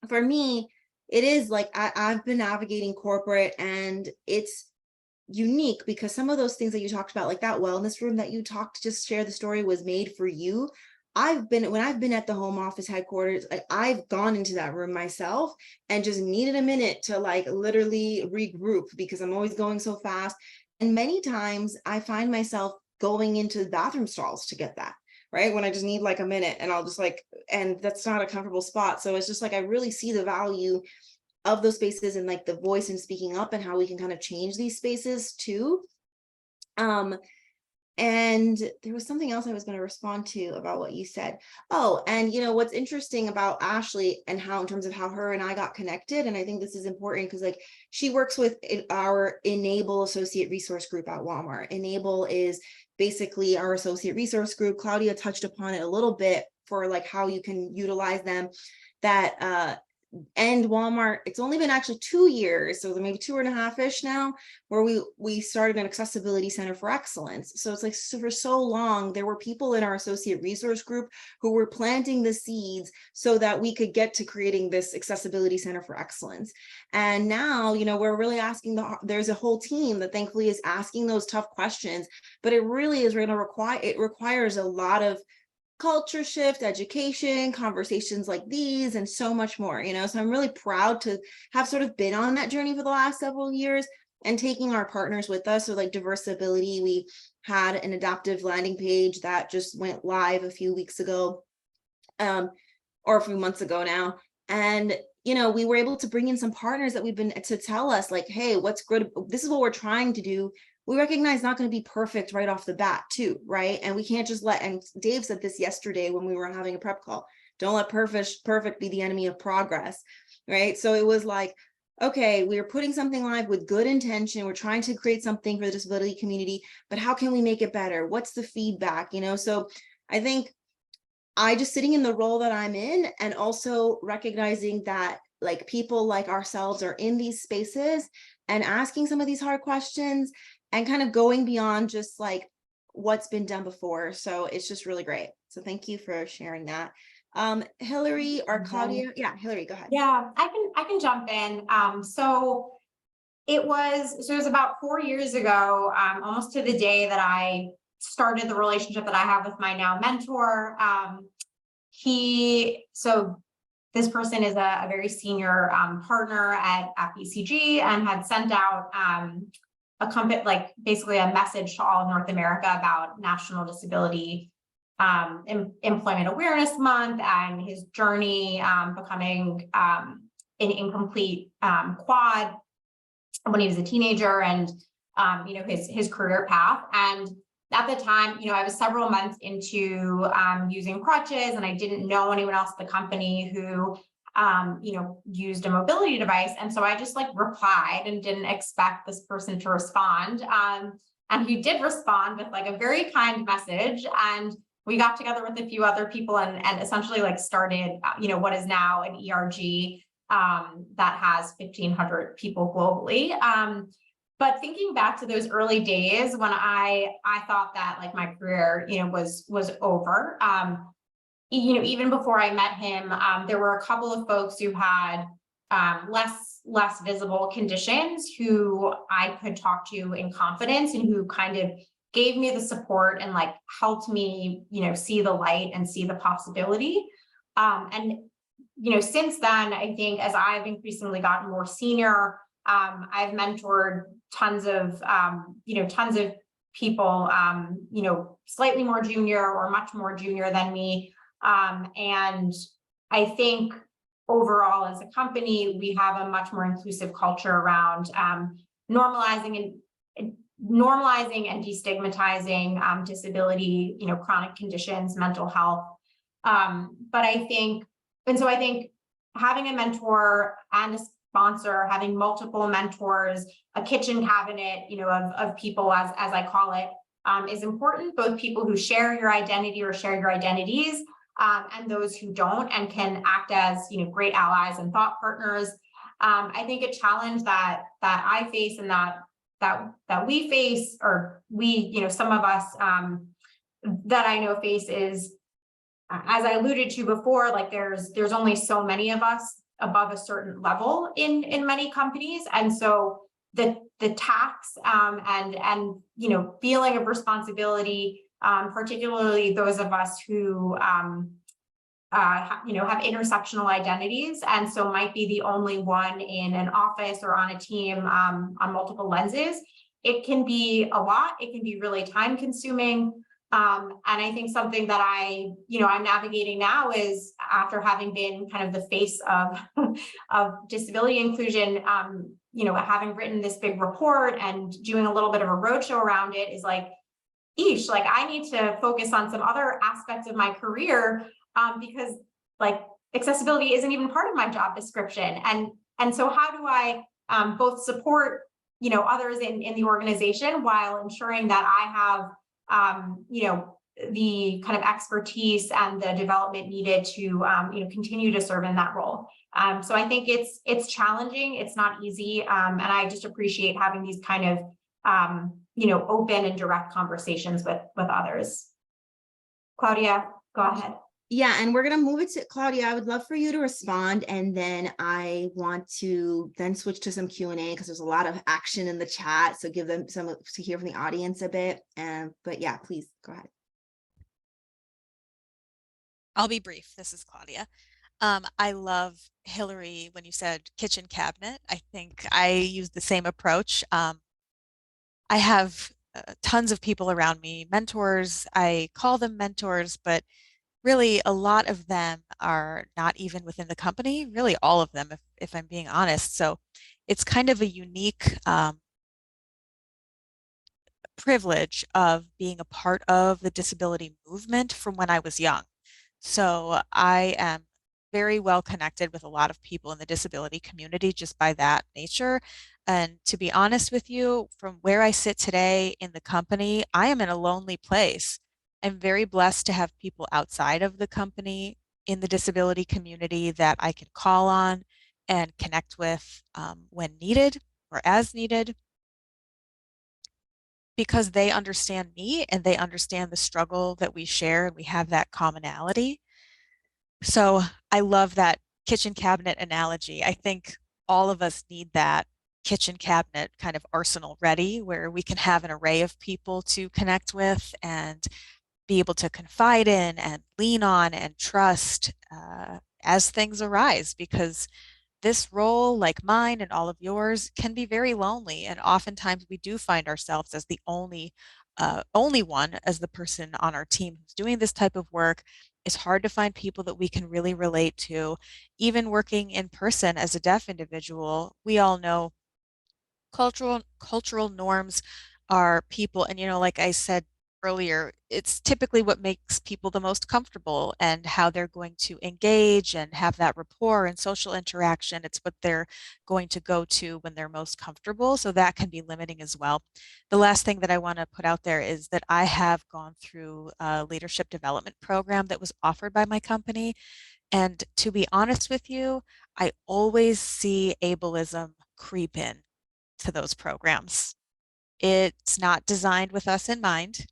S2: for me, it is like I've been navigating corporate, and it's unique because some of those things that you talked about, like that wellness room that you talked to just share the story, was made for you. When I've been at the home office headquarters, like I've gone into that room myself and just needed a minute to like literally regroup, because I'm always going so fast. And many times I find myself going into the bathroom stalls to get that, right? When I just need like a minute, and I'll just like, and that's not a comfortable spot. So it's just like, I really see the value of those spaces, and like the voice and speaking up, and how we can kind of change these spaces too. And there was something else I was going to respond to about what you said. Oh, and you know, what's interesting about Ashley and how, in terms of how her and I got connected, and I think this is important because like she works with our Enable Associate Resource Group at Walmart. Enable is basically our associate resource group. Claudia touched upon it a little bit for like how you can utilize them. That and Walmart, it's only been actually 2 years, so maybe 2.5-ish now, where we started an accessibility center for excellence. So it's like, so for so long, there were people in our associate resource group who were planting the seeds so that we could get to creating this accessibility center for excellence. And now, you know, we're really asking there's a whole team that thankfully is asking those tough questions, but it really is going to requires a lot of culture shift, education, conversations like these, and so much more, you know. So I'm really proud to have sort of been on that journey for the last several years and taking our partners with us. So like Diversability, we had an adaptive landing page that just went live a few weeks ago, or a few months ago now. And you know, we were able to bring in some partners that we've been to tell us like, hey, what's good, this is what we're trying to do. we recognize not going to be perfect right off the bat too, right? And we can't just and Dave said this yesterday when we were having a prep call, don't let perfect be the enemy of progress, right? So it was like, okay, we are putting something live with good intention. We're trying to create something for the disability community, but how can we make it better? What's the feedback, you know? So I think I just sitting in the role that I'm in, and also recognizing that like people like ourselves are in these spaces and asking some of these hard questions and kind of going beyond just like what's been done before. So it's just really great. So thank you for sharing that. Hillary or Claudia? Yeah, Hillary, go ahead.
S6: Yeah, I can jump in. So it was about 4 years ago, almost to the day that I started the relationship that I have with my now mentor. This person is a very senior partner at BCG and had sent out a company, like basically a message to all of North America about National Disability Employment Awareness Month and his journey becoming an incomplete quad when he was a teenager, and his career path. And at the time, I was several months into using crutches, and I didn't know anyone else at the company who used a mobility device. And so I just like replied and didn't expect this person to respond. And he did respond with like a very kind message, and we got together with a few other people and essentially like started what is now an ERG that has 1,500 people globally. But thinking back to those early days when I thought that like my career, was over, even before I met him, there were a couple of folks who had less visible conditions who I could talk to in confidence, and who kind of gave me the support and like helped me, see the light and see the possibility. Since then, I think as I've increasingly gotten more senior, I've mentored tons of people, slightly more junior or much more junior than me. And I think overall as a company, we have a much more inclusive culture around normalizing and destigmatizing disability, chronic conditions, mental health. But I think having a mentor and a sponsor, having multiple mentors, a kitchen cabinet, of people, as I call it, is important. Both people who share your identity or share your identities, and those who don't and can act as, great allies and thought partners. I think a challenge that I face and that we face, or we, some of us that I know face, is, as I alluded to before, like there's only so many of us above a certain level in many companies. And so the tax and feeling of responsibility, particularly those of us who have intersectional identities, and so might be the only one in an office or on a team on multiple lenses. It can be a lot. It can be really time consuming. And I think something that I'm navigating now is, after having been kind of the face of disability inclusion, having written this big report and doing a little bit of a roadshow around it, is like, like I need to focus on some other aspects of my career, because like accessibility isn't even part of my job description. And so how do I both support, others in the organization while ensuring that I have the kind of expertise and the development needed to, continue to serve in that role. So I think it's challenging. It's not easy. And I just appreciate having these kind of, open and direct conversations with others. Claudia, go ahead.
S2: Yeah, and we're going to move it to Claudia. I would love for you to respond, and then I want to then switch to some Q&A because there's a lot of action in the chat. So give them some to hear from the audience a bit. But yeah, please go ahead.
S4: I'll be brief. This is Claudia. I love, Hillary, when you said kitchen cabinet. I think I use the same approach. I have tons of people around me, mentors. I call them mentors, but really a lot of them are not even within the company, really all of them, if I'm being honest. So it's kind of a unique privilege of being a part of the disability movement from when I was young. So I am very well connected with a lot of people in the disability community just by that nature. And to be honest with you, from where I sit today in the company, I am in a lonely place. I'm very blessed to have people outside of the company in the disability community that I can call on and connect with when needed or as needed, because they understand me and they understand the struggle that we share and we have that commonality. So I love that kitchen cabinet analogy. I think all of us need that kitchen cabinet kind of arsenal ready where we can have an array of people to connect with and be able to confide in and lean on and trust as things arise, because this role, like mine and all of yours, can be very lonely. And oftentimes we do find ourselves as the only one, as the person on our team who's doing this type of work. It's hard to find people that we can really relate to. Even working in person as a deaf individual, we all know cultural norms are people, and like I said earlier, it's typically what makes people the most comfortable and how they're going to engage and have that rapport and social interaction. It's what they're going to go to when they're most comfortable, so that can be limiting as well. The last thing that I want to put out there is that I have gone through a leadership development program that was offered by my company, and to be honest with you, I always see ableism creep in to those programs. It's not designed with us in mind,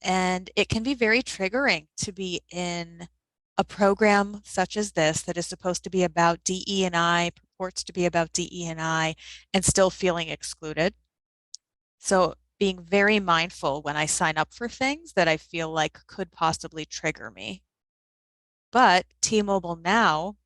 S4: and it can be very triggering to be in a program such as this that is supposed to be about DE&I, purports to be about DE&I, and still feeling excluded. So being very mindful when I sign up for things that I feel like could possibly trigger me. But T-Mobile now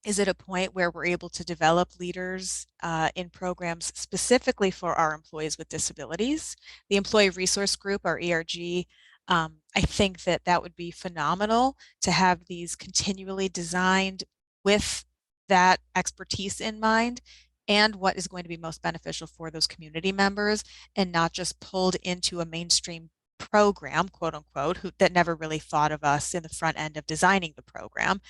S4: is at a point where we're able to develop leaders in programs specifically for our employees with disabilities. The Employee Resource Group, our ERG, I think that that would be phenomenal to have these continually designed with that expertise in mind and what is going to be most beneficial for those community members, and not just pulled into a mainstream program, quote unquote, that never really thought of us in the front end of designing the program.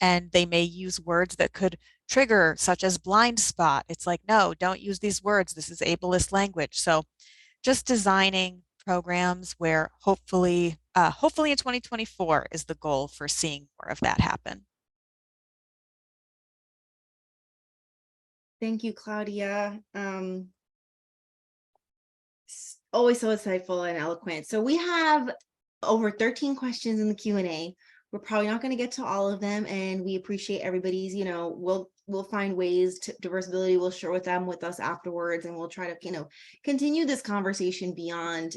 S4: And they may use words that could trigger, such as blind spot. It's like, no, don't use these words. This is ableist language. So just designing programs where hopefully in 2024 is the goal for seeing more of that happen.
S2: Thank you, Claudia. Always so insightful and eloquent. So we have over 13 questions in the Q&A. We're probably not going to get to all of them, and we appreciate everybody's, we'll find ways to Diversibility will share with us afterwards, and we'll try to, continue this conversation beyond.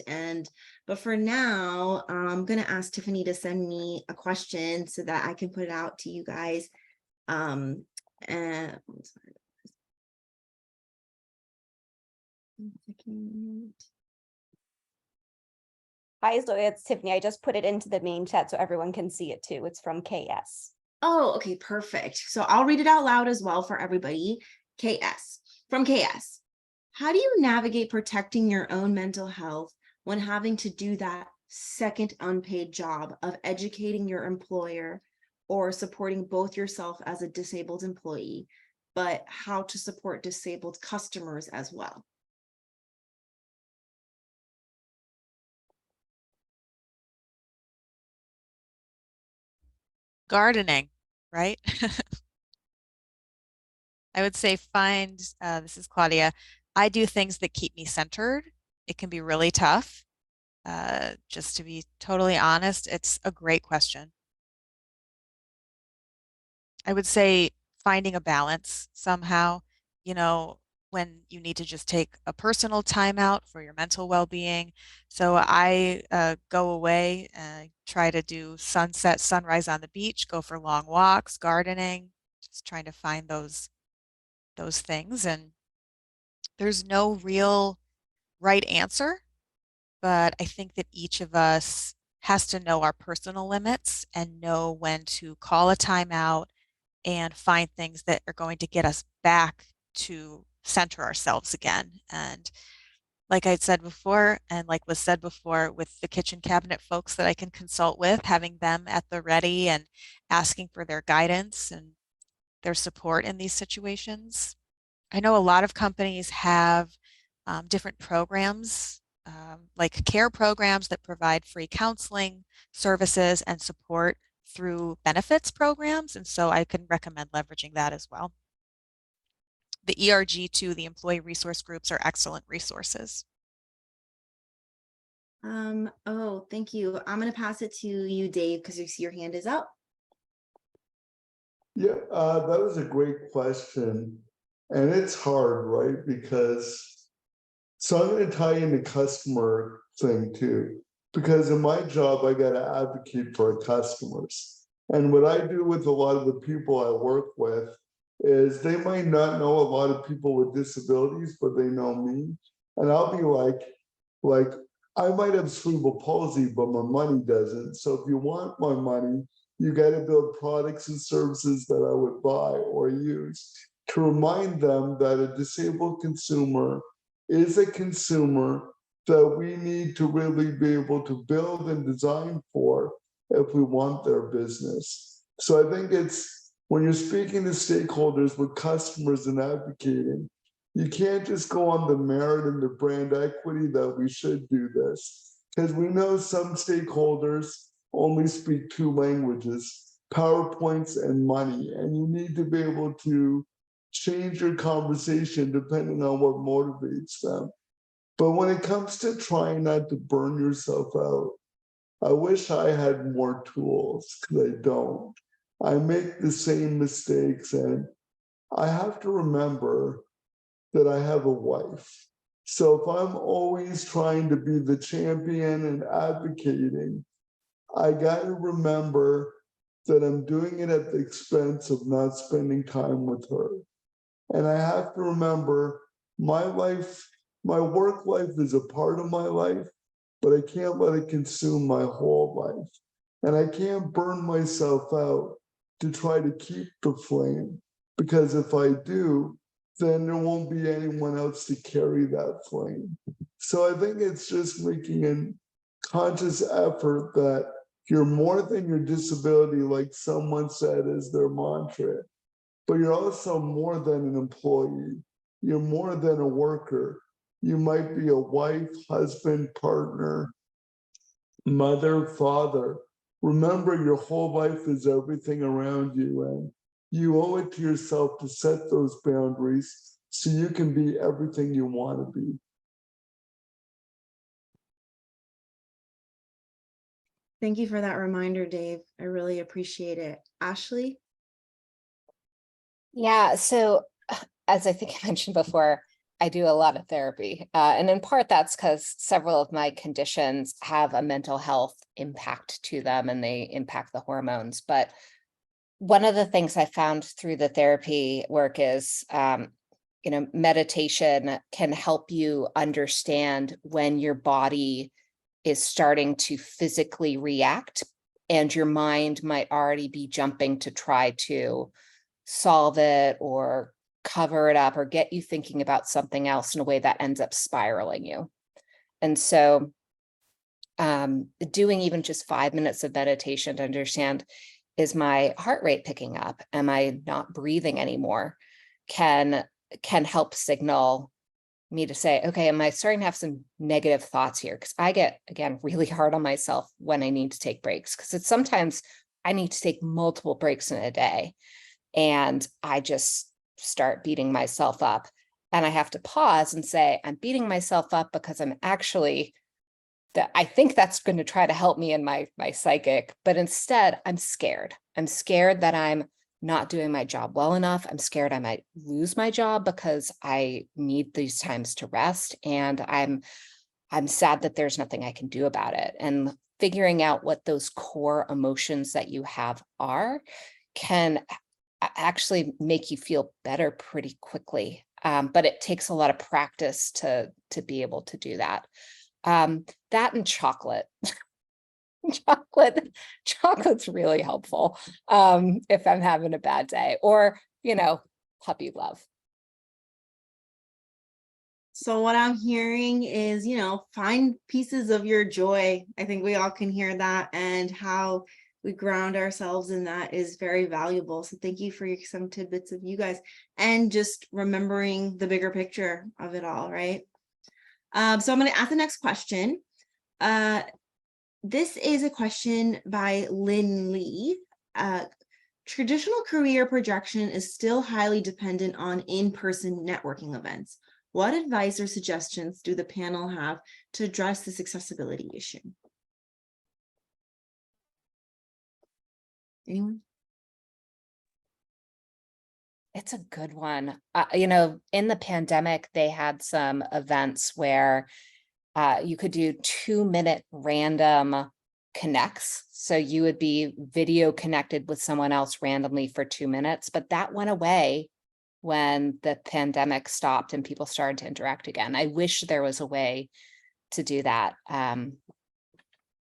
S2: But for now, I'm going to ask Tiffany to send me a question so that I can put it out to you guys. And
S1: Hi, Zoe, it's Tiffany. I just put it into the main chat so everyone can see it too. It's from KS.
S2: Oh, okay, perfect. So I'll read it out loud as well for everybody. From KS. How do you navigate protecting your own mental health when having to do that second unpaid job of educating your employer or supporting both yourself as a disabled employee, but how to support disabled customers as well?
S4: Gardening, right? I would say this is Claudia, I do things that keep me centered. It can be really tough. Just to be totally honest, it's a great question. I would say finding a balance somehow, when you need to just take a personal time out for your mental well-being. So I go away and try to do sunset, sunrise on the beach, go for long walks, gardening, just trying to find those things. And there's no real right answer, but I think that each of us has to know our personal limits and know when to call a timeout and find things that are going to get us back to center ourselves again. And like I said before, and like was said before, with the kitchen cabinet folks that I can consult with, having them at the ready and asking for their guidance and their support in these situations. I know a lot of companies have different programs, like care programs that provide free counseling services and support through benefits programs. And so I can recommend leveraging that as well. The ERG too, the employee resource groups, are excellent resources.
S2: Oh, thank you. I'm gonna pass it to you, Dave, because you see your hand is up.
S3: Yeah, that was a great question. And it's hard, right? Because, so I'm going to tie in the customer thing too. Because in my job, I got to advocate for our customers. And what I do with a lot of the people I work with is they might not know a lot of people with disabilities, but they know me. And I'll be like, I might have cerebral palsy, but my money doesn't. So if you want my money, you got to build products and services that I would buy or use to remind them that a disabled consumer is a consumer that we need to really be able to build and design for if we want their business. So I think it's when you're speaking to stakeholders with customers and advocating, you can't just go on the merit and the brand equity that we should do this, because we know some stakeholders only speak two languages, PowerPoints and money, and you need to be able to change your conversation depending on what motivates them. But when it comes to trying not to burn yourself out, I wish I had more tools, because I don't. I make the same mistakes, and I have to remember that I have a wife. So if I'm always trying to be the champion and advocating, I got to remember that I'm doing it at the expense of not spending time with her. And I have to remember my life, my work life is a part of my life, but I can't let it consume my whole life. And I can't burn myself out to try to keep the flame, because if I do, then there won't be anyone else to carry that flame. So I think it's just making a conscious effort that you're more than your disability, like someone said is their mantra, but you're also more than an employee. You're more than a worker. You might be a wife, husband, partner, mother, father. Remember, your whole life is everything around you, and you owe it to yourself to set those boundaries so you can be everything you want to be.
S2: Thank you for that reminder, Dave. I really appreciate it. Ashley?
S5: Yeah, so as I think I mentioned before, I do a lot of therapy. And in part, that's because several of my conditions have a mental health impact to them and they impact the hormones. But one of the things I found through the therapy work is, meditation can help you understand when your body is starting to physically react and your mind might already be jumping to try to solve it or cover it up or get you thinking about something else in a way that ends up spiraling you. And so doing even just 5 minutes of meditation to understand, is my heart rate picking up? Am I not breathing anymore? Can help signal me to say, okay, am I starting to have some negative thoughts here? Because I get, again, really hard on myself when I need to take breaks, because it's sometimes I need to take multiple breaks in a day and I just start beating myself up. And I have to pause and say, I'm beating myself up because I'm actually, that I think that's going to try to help me in my psychic, but instead I'm scared. I'm scared that I'm not doing my job well enough. I'm scared I might lose my job because I need these times to rest. And I'm sad that there's nothing I can do about it. And figuring out what those core emotions that you have are can actually make you feel better pretty quickly. But it takes a lot of practice to be able to do that. That and chocolate. Chocolate's really helpful if I'm having a bad day, or puppy love.
S2: So what I'm hearing is, find pieces of your joy. I think we all can hear that, and how we ground ourselves in that is very valuable. So thank you for some tidbits of you guys, and just remembering the bigger picture of it all, right? So I'm going to ask the next question. This is a question by Lynn Lee. Traditional career projection is still highly dependent on in-person networking events. What advice or suggestions do the panel have to address this accessibility issue? Anyone?
S5: It's a good one. In the pandemic, they had some events where you could do 2-minute random connects. So you would be video connected with someone else randomly for 2 minutes, but that went away when the pandemic stopped and people started to interact again. I wish there was a way to do that.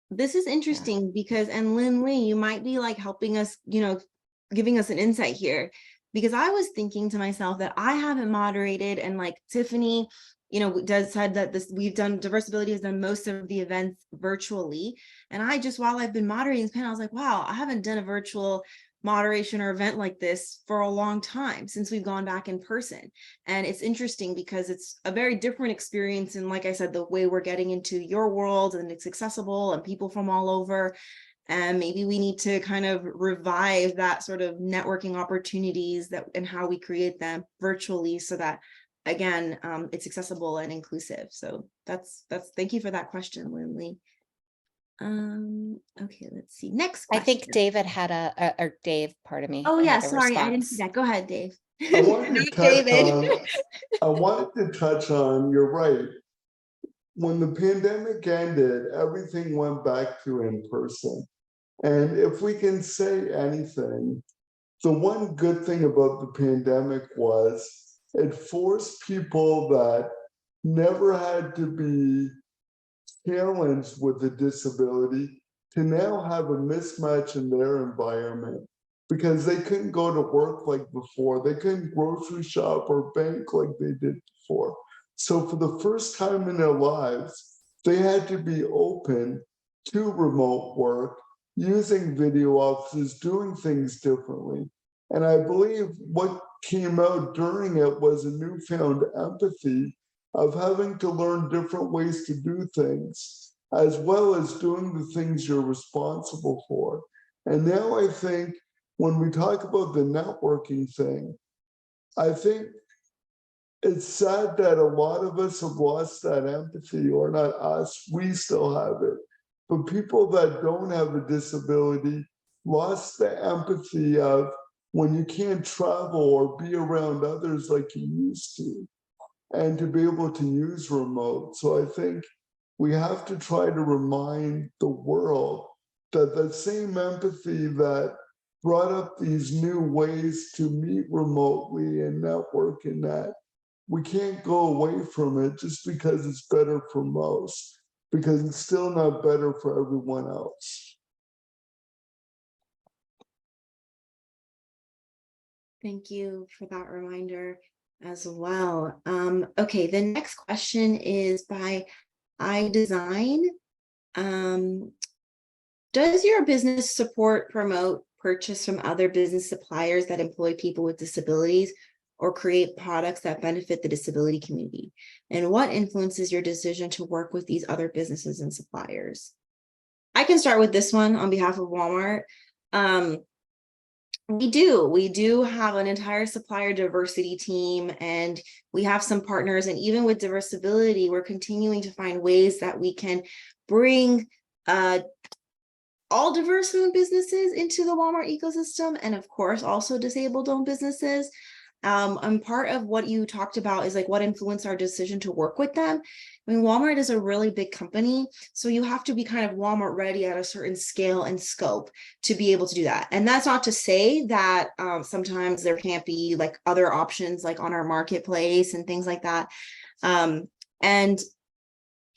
S2: This is interesting because, and Lynn Lee, you might be like helping us, giving us an insight here, because I was thinking to myself that I haven't moderated, and like Tiffany, said that Diversability has done most of the events virtually. And while I've been moderating this panel, I was like, wow, I haven't done a virtual moderation or event like this for a long time since we've gone back in person. And it's interesting because it's a very different experience. And like I said, the way we're getting into your world, and it's accessible and people from all over. And maybe we need to kind of revive that sort of networking opportunities and how we create them virtually, so that, again, it's accessible and inclusive. So that's thank you for that question, Lindley. Okay, let's see. Next question.
S5: I think David had Dave, pardon me.
S2: Oh yeah,
S5: had a
S2: sorry, I didn't
S5: response.
S2: see that. Go ahead, Dave.
S3: I wanted to touch
S2: David.
S3: you're right. When the pandemic ended, everything went back to in person. And if we can say anything, the one good thing about the pandemic was it forced people that never had to be challenged with a disability to now have a mismatch in their environment, because they couldn't go to work like before. They couldn't grocery shop or bank like they did before. So for the first time in their lives, they had to be open to remote work, using video offices, doing things differently. And I believe what came out during it was a newfound empathy of having to learn different ways to do things, as well as doing the things you're responsible for. And now I think when we talk about the networking thing, I think it's sad that a lot of us have lost that empathy, or not us, we still have it. But people that don't have a disability lost the empathy of when you can't travel or be around others like you used to, and to be able to use remote. So I think we have to try to remind the world that the same empathy that brought up these new ways to meet remotely and network, and that we can't go away from it just because it's better for most, because it's still not better for everyone else.
S2: Thank you for that reminder as well. Okay, the next question is by iDesign. Does your business support, promote, purchase from other business suppliers that employ people with disabilities, or create products that benefit the disability community? And what influences your decision to work with these other businesses and suppliers? I can start with this one on behalf of Walmart. We do have an entire supplier diversity team, and we have some partners, and even with Diversability, we're continuing to find ways that we can bring all diverse-owned businesses into the Walmart ecosystem, and of course also disabled-owned businesses. And part of what you talked about is like what influenced our decision to work with them. I mean, Walmart is a really big company, so you have to be kind of Walmart ready at a certain scale and scope to be able to do that. And that's not to say that sometimes there can't be like other options like on our marketplace and things like that. And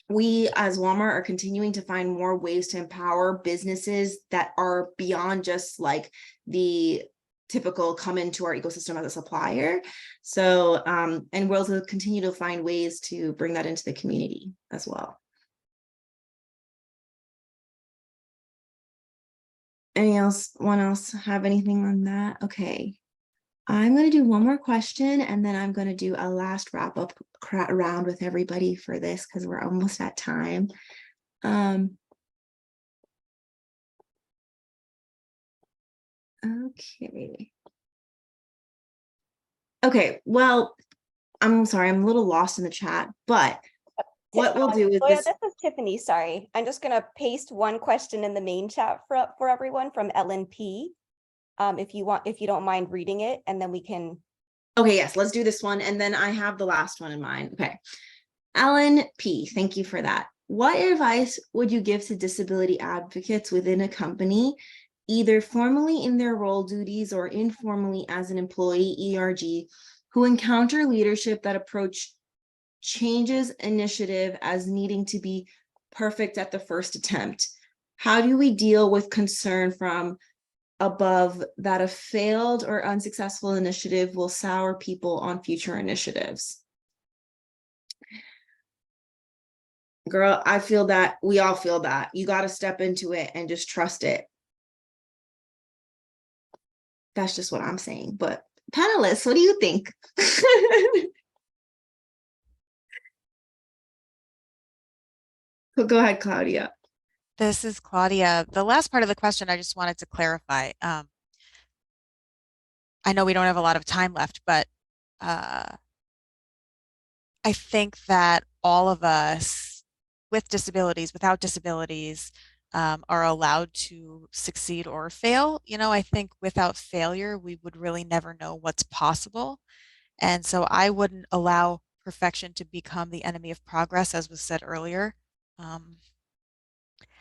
S2: we as Walmart are continuing to find more ways to empower businesses that are beyond just like the typical come into our ecosystem as a supplier. So, and we'll also continue to find ways to bring that into the community as well. Anyone else have anything on that? Okay. I'm going to do one more question and then I'm going to do a last wrap up round with everybody for this because we're almost at time. Okay. Okay, well, I'm sorry, I'm a little lost in the chat, but what we'll do is
S1: Zoya,
S2: this.
S1: this is Tiffany, sorry. I'm just gonna paste one question in the main chat for everyone from Ellen P. If you don't mind reading it, and then we can.
S2: Okay, yes, let's do this one. And then I have the last one in mind. Okay. Alan P, thank you for that. What advice would you give to disability advocates within a company, either formally in their role duties or informally as an employee ERG, who encounter leadership that approach changes initiative as needing to be perfect at the first attempt? How do we deal with concern from above that a failed or unsuccessful initiative will sour people on future initiatives? Girl, I feel that. We all feel that. You got to step into it and just trust it. That's just what I'm saying. But panelists, what do you think? Go ahead, Claudia.
S4: This is Claudia. The last part of the question, I just wanted to clarify. I know we don't have a lot of time left, but I think that all of us with disabilities, without disabilities, are allowed to succeed or fail. You know, I think without failure, we would really never know what's possible. And so I wouldn't allow perfection to become the enemy of progress, as was said earlier.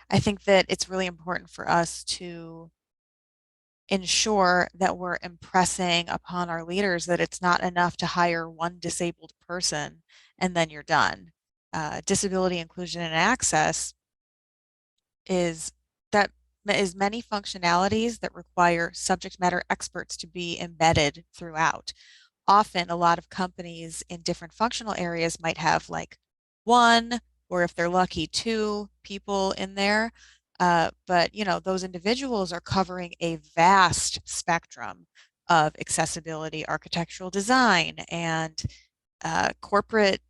S4: I think that it's really important for us to ensure that we're impressing upon our leaders that it's not enough to hire one disabled person and then you're done. Disability inclusion and access is many functionalities that require subject matter experts to be embedded throughout. Often a lot of companies in different functional areas might have like one, or if they're lucky, two people in there. But you know, those individuals are covering a vast spectrum of accessibility, architectural design, and corporate,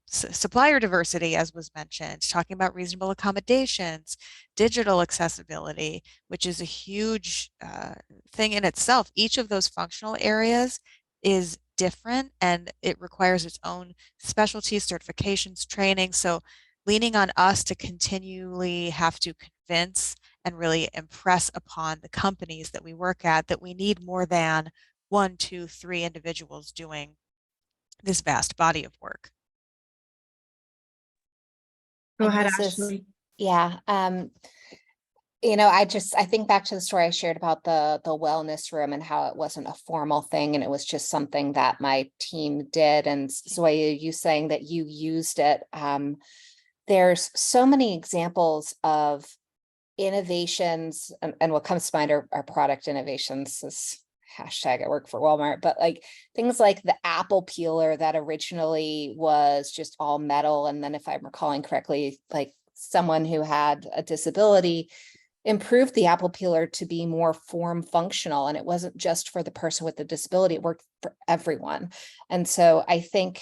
S4: supplier diversity, as was mentioned, talking about reasonable accommodations, digital accessibility, which is a huge thing in itself. Each of those functional areas is different and it requires its own specialties, certifications, training. So leaning on us to continually have to convince and really impress upon the companies that we work at that we need more than 1, 2, 3 individuals doing this vast body of work.
S2: Go
S5: And
S2: ahead,
S5: this is-
S2: Ashley.
S5: Yeah. I think back to the story I shared about the wellness room and how it wasn't a formal thing and it was just something that my team did. And Zoya, you saying that you used it. There's so many examples of innovations, and what comes to mind are product innovations. This hashtag I work for Walmart, but like things like the apple peeler that originally was just all metal. And then if I'm recalling correctly, like someone who had a disability improved the apple peeler to be more form functional. And it wasn't just for the person with the disability, it worked for everyone. And so I think,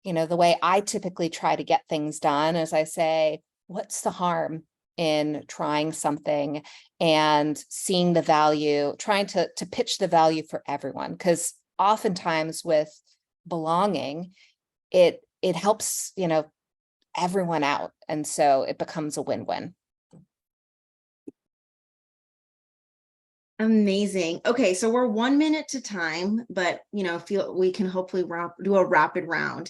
S5: the way I typically try to get things done is I say, what's the harm in trying something and seeing the value, trying to pitch the value for everyone? Because oftentimes with belonging, it helps, everyone out. And so it becomes a win-win.
S2: Amazing. Okay, so we're 1 minute to time, but we can hopefully do a rapid round.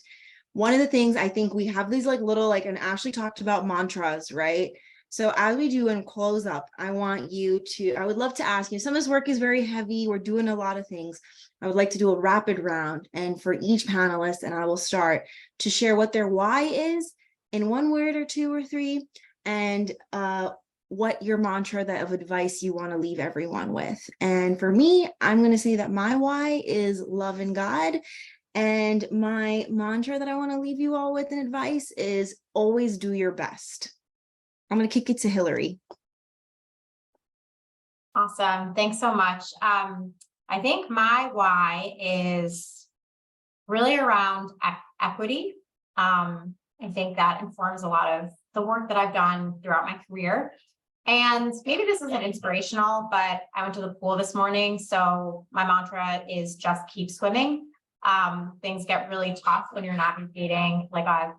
S2: One of the things I think we have these like little and Ashley talked about mantras, right? So as we do in close up, I would love to ask you, some of this work is very heavy. We're doing a lot of things. I would like to do a rapid round and for each panelist, and I will start to share what their why is in 1 word or 2 or 3, and what your mantra that of advice you want to leave everyone with. And for me, I'm going to say that my why is love and God. And my mantra that I want to leave you all with in advice is always do your best. I'm going to kick it to Hillary.
S6: Awesome. Thanks so much. I think my why is really around equity. I think that informs a lot of the work that I've done throughout my career. And maybe this isn't inspirational, but I went to the pool this morning. So my mantra is just keep swimming. Things get really tough when you're navigating like a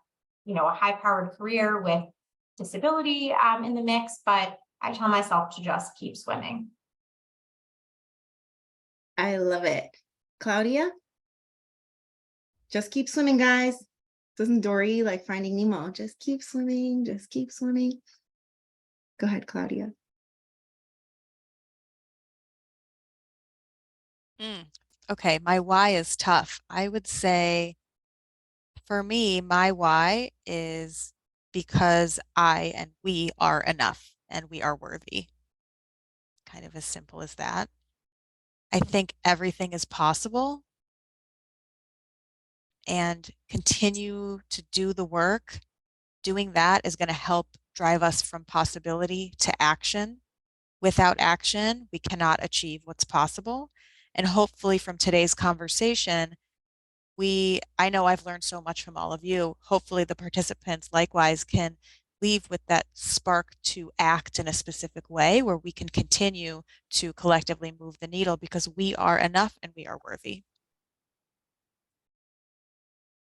S6: high-powered career with disability in the mix, but I tell myself to just keep swimming.
S2: I love it. Claudia? Just keep swimming, guys. Doesn't Dory like Finding Nemo? Just keep swimming, just keep swimming. Go ahead, Claudia.
S4: Okay, my why is tough. I would say for me, my why is because I and we are enough and we are worthy. Kind of as simple as that. I think everything is possible and continue to do the work. Doing that is going to help drive us from possibility to action. Without action, we cannot achieve what's possible. And hopefully from today's conversation, I know I've learned so much from all of you. Hopefully the participants likewise can leave with that spark to act in a specific way where we can continue to collectively move the needle because we are enough and we are worthy.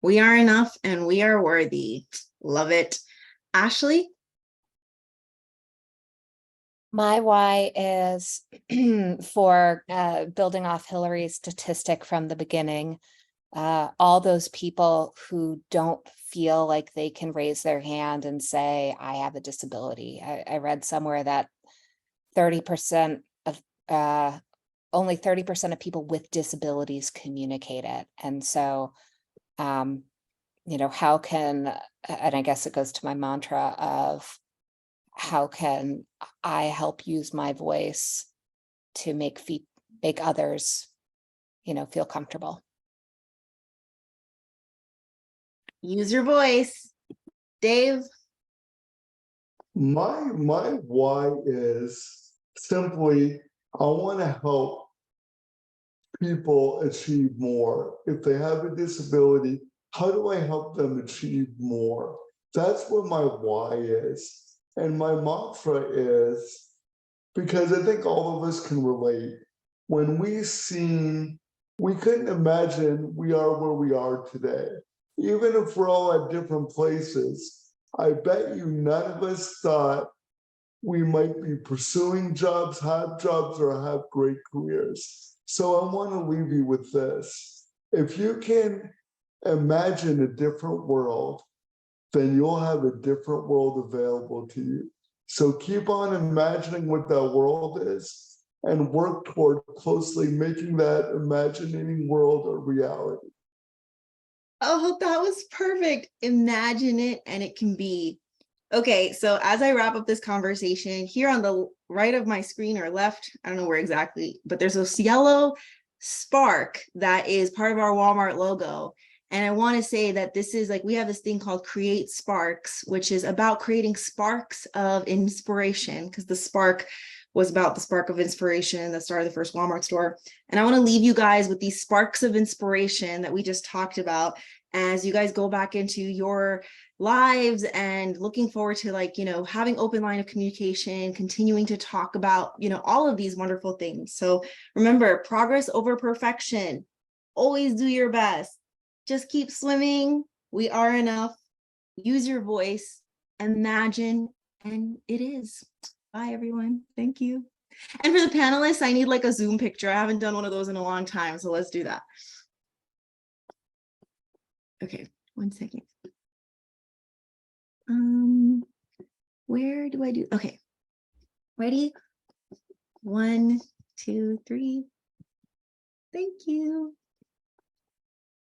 S2: We are enough and we are worthy. Love it. Ashley?
S5: My why is for building off Hillary's statistic from the beginning, all those people who don't feel like they can raise their hand and say, I have a disability. I read somewhere that 30% of only 30% of people with disabilities communicate it. And so, how can, and I guess it goes to my mantra of how can I help use my voice to make others, feel comfortable.
S2: Use your voice. Dave?
S3: My why is simply I want to help people achieve more. If they have a disability, how do I help them achieve more? That's what my why is. And my mantra is, because I think all of us can relate, when we couldn't imagine we are where we are today. Even if we're all at different places, I bet you none of us thought we might be pursuing jobs, have jobs, or have great careers. So I want to leave you with this. If you can imagine a different world, then you'll have a different world available to you. So keep on imagining what that world is and work toward closely making that imagining world a reality.
S2: Oh, that was perfect. Imagine it and it can be. Okay, so as I wrap up this conversation, here on the right of my screen or left, I don't know where exactly, but there's this yellow spark that is part of our Walmart logo. And I want to say that this is like, we have this thing called Create Sparks, which is about creating sparks of inspiration, because the spark was about the spark of inspiration that started the first Walmart store. And I want to leave you guys with these sparks of inspiration that we just talked about as you guys go back into your lives and looking forward to having open line of communication, continuing to talk about, all of these wonderful things. So remember, progress over perfection. Always do your best. Just keep swimming. We are enough. Use your voice. Imagine, and it is. Bye, everyone. Thank you. And for the panelists, I need like a Zoom picture. I haven't done one of those in a long time, so let's do that. Okay, 1 second. Where do I do? Okay, ready? 1, 2, 3. Thank you.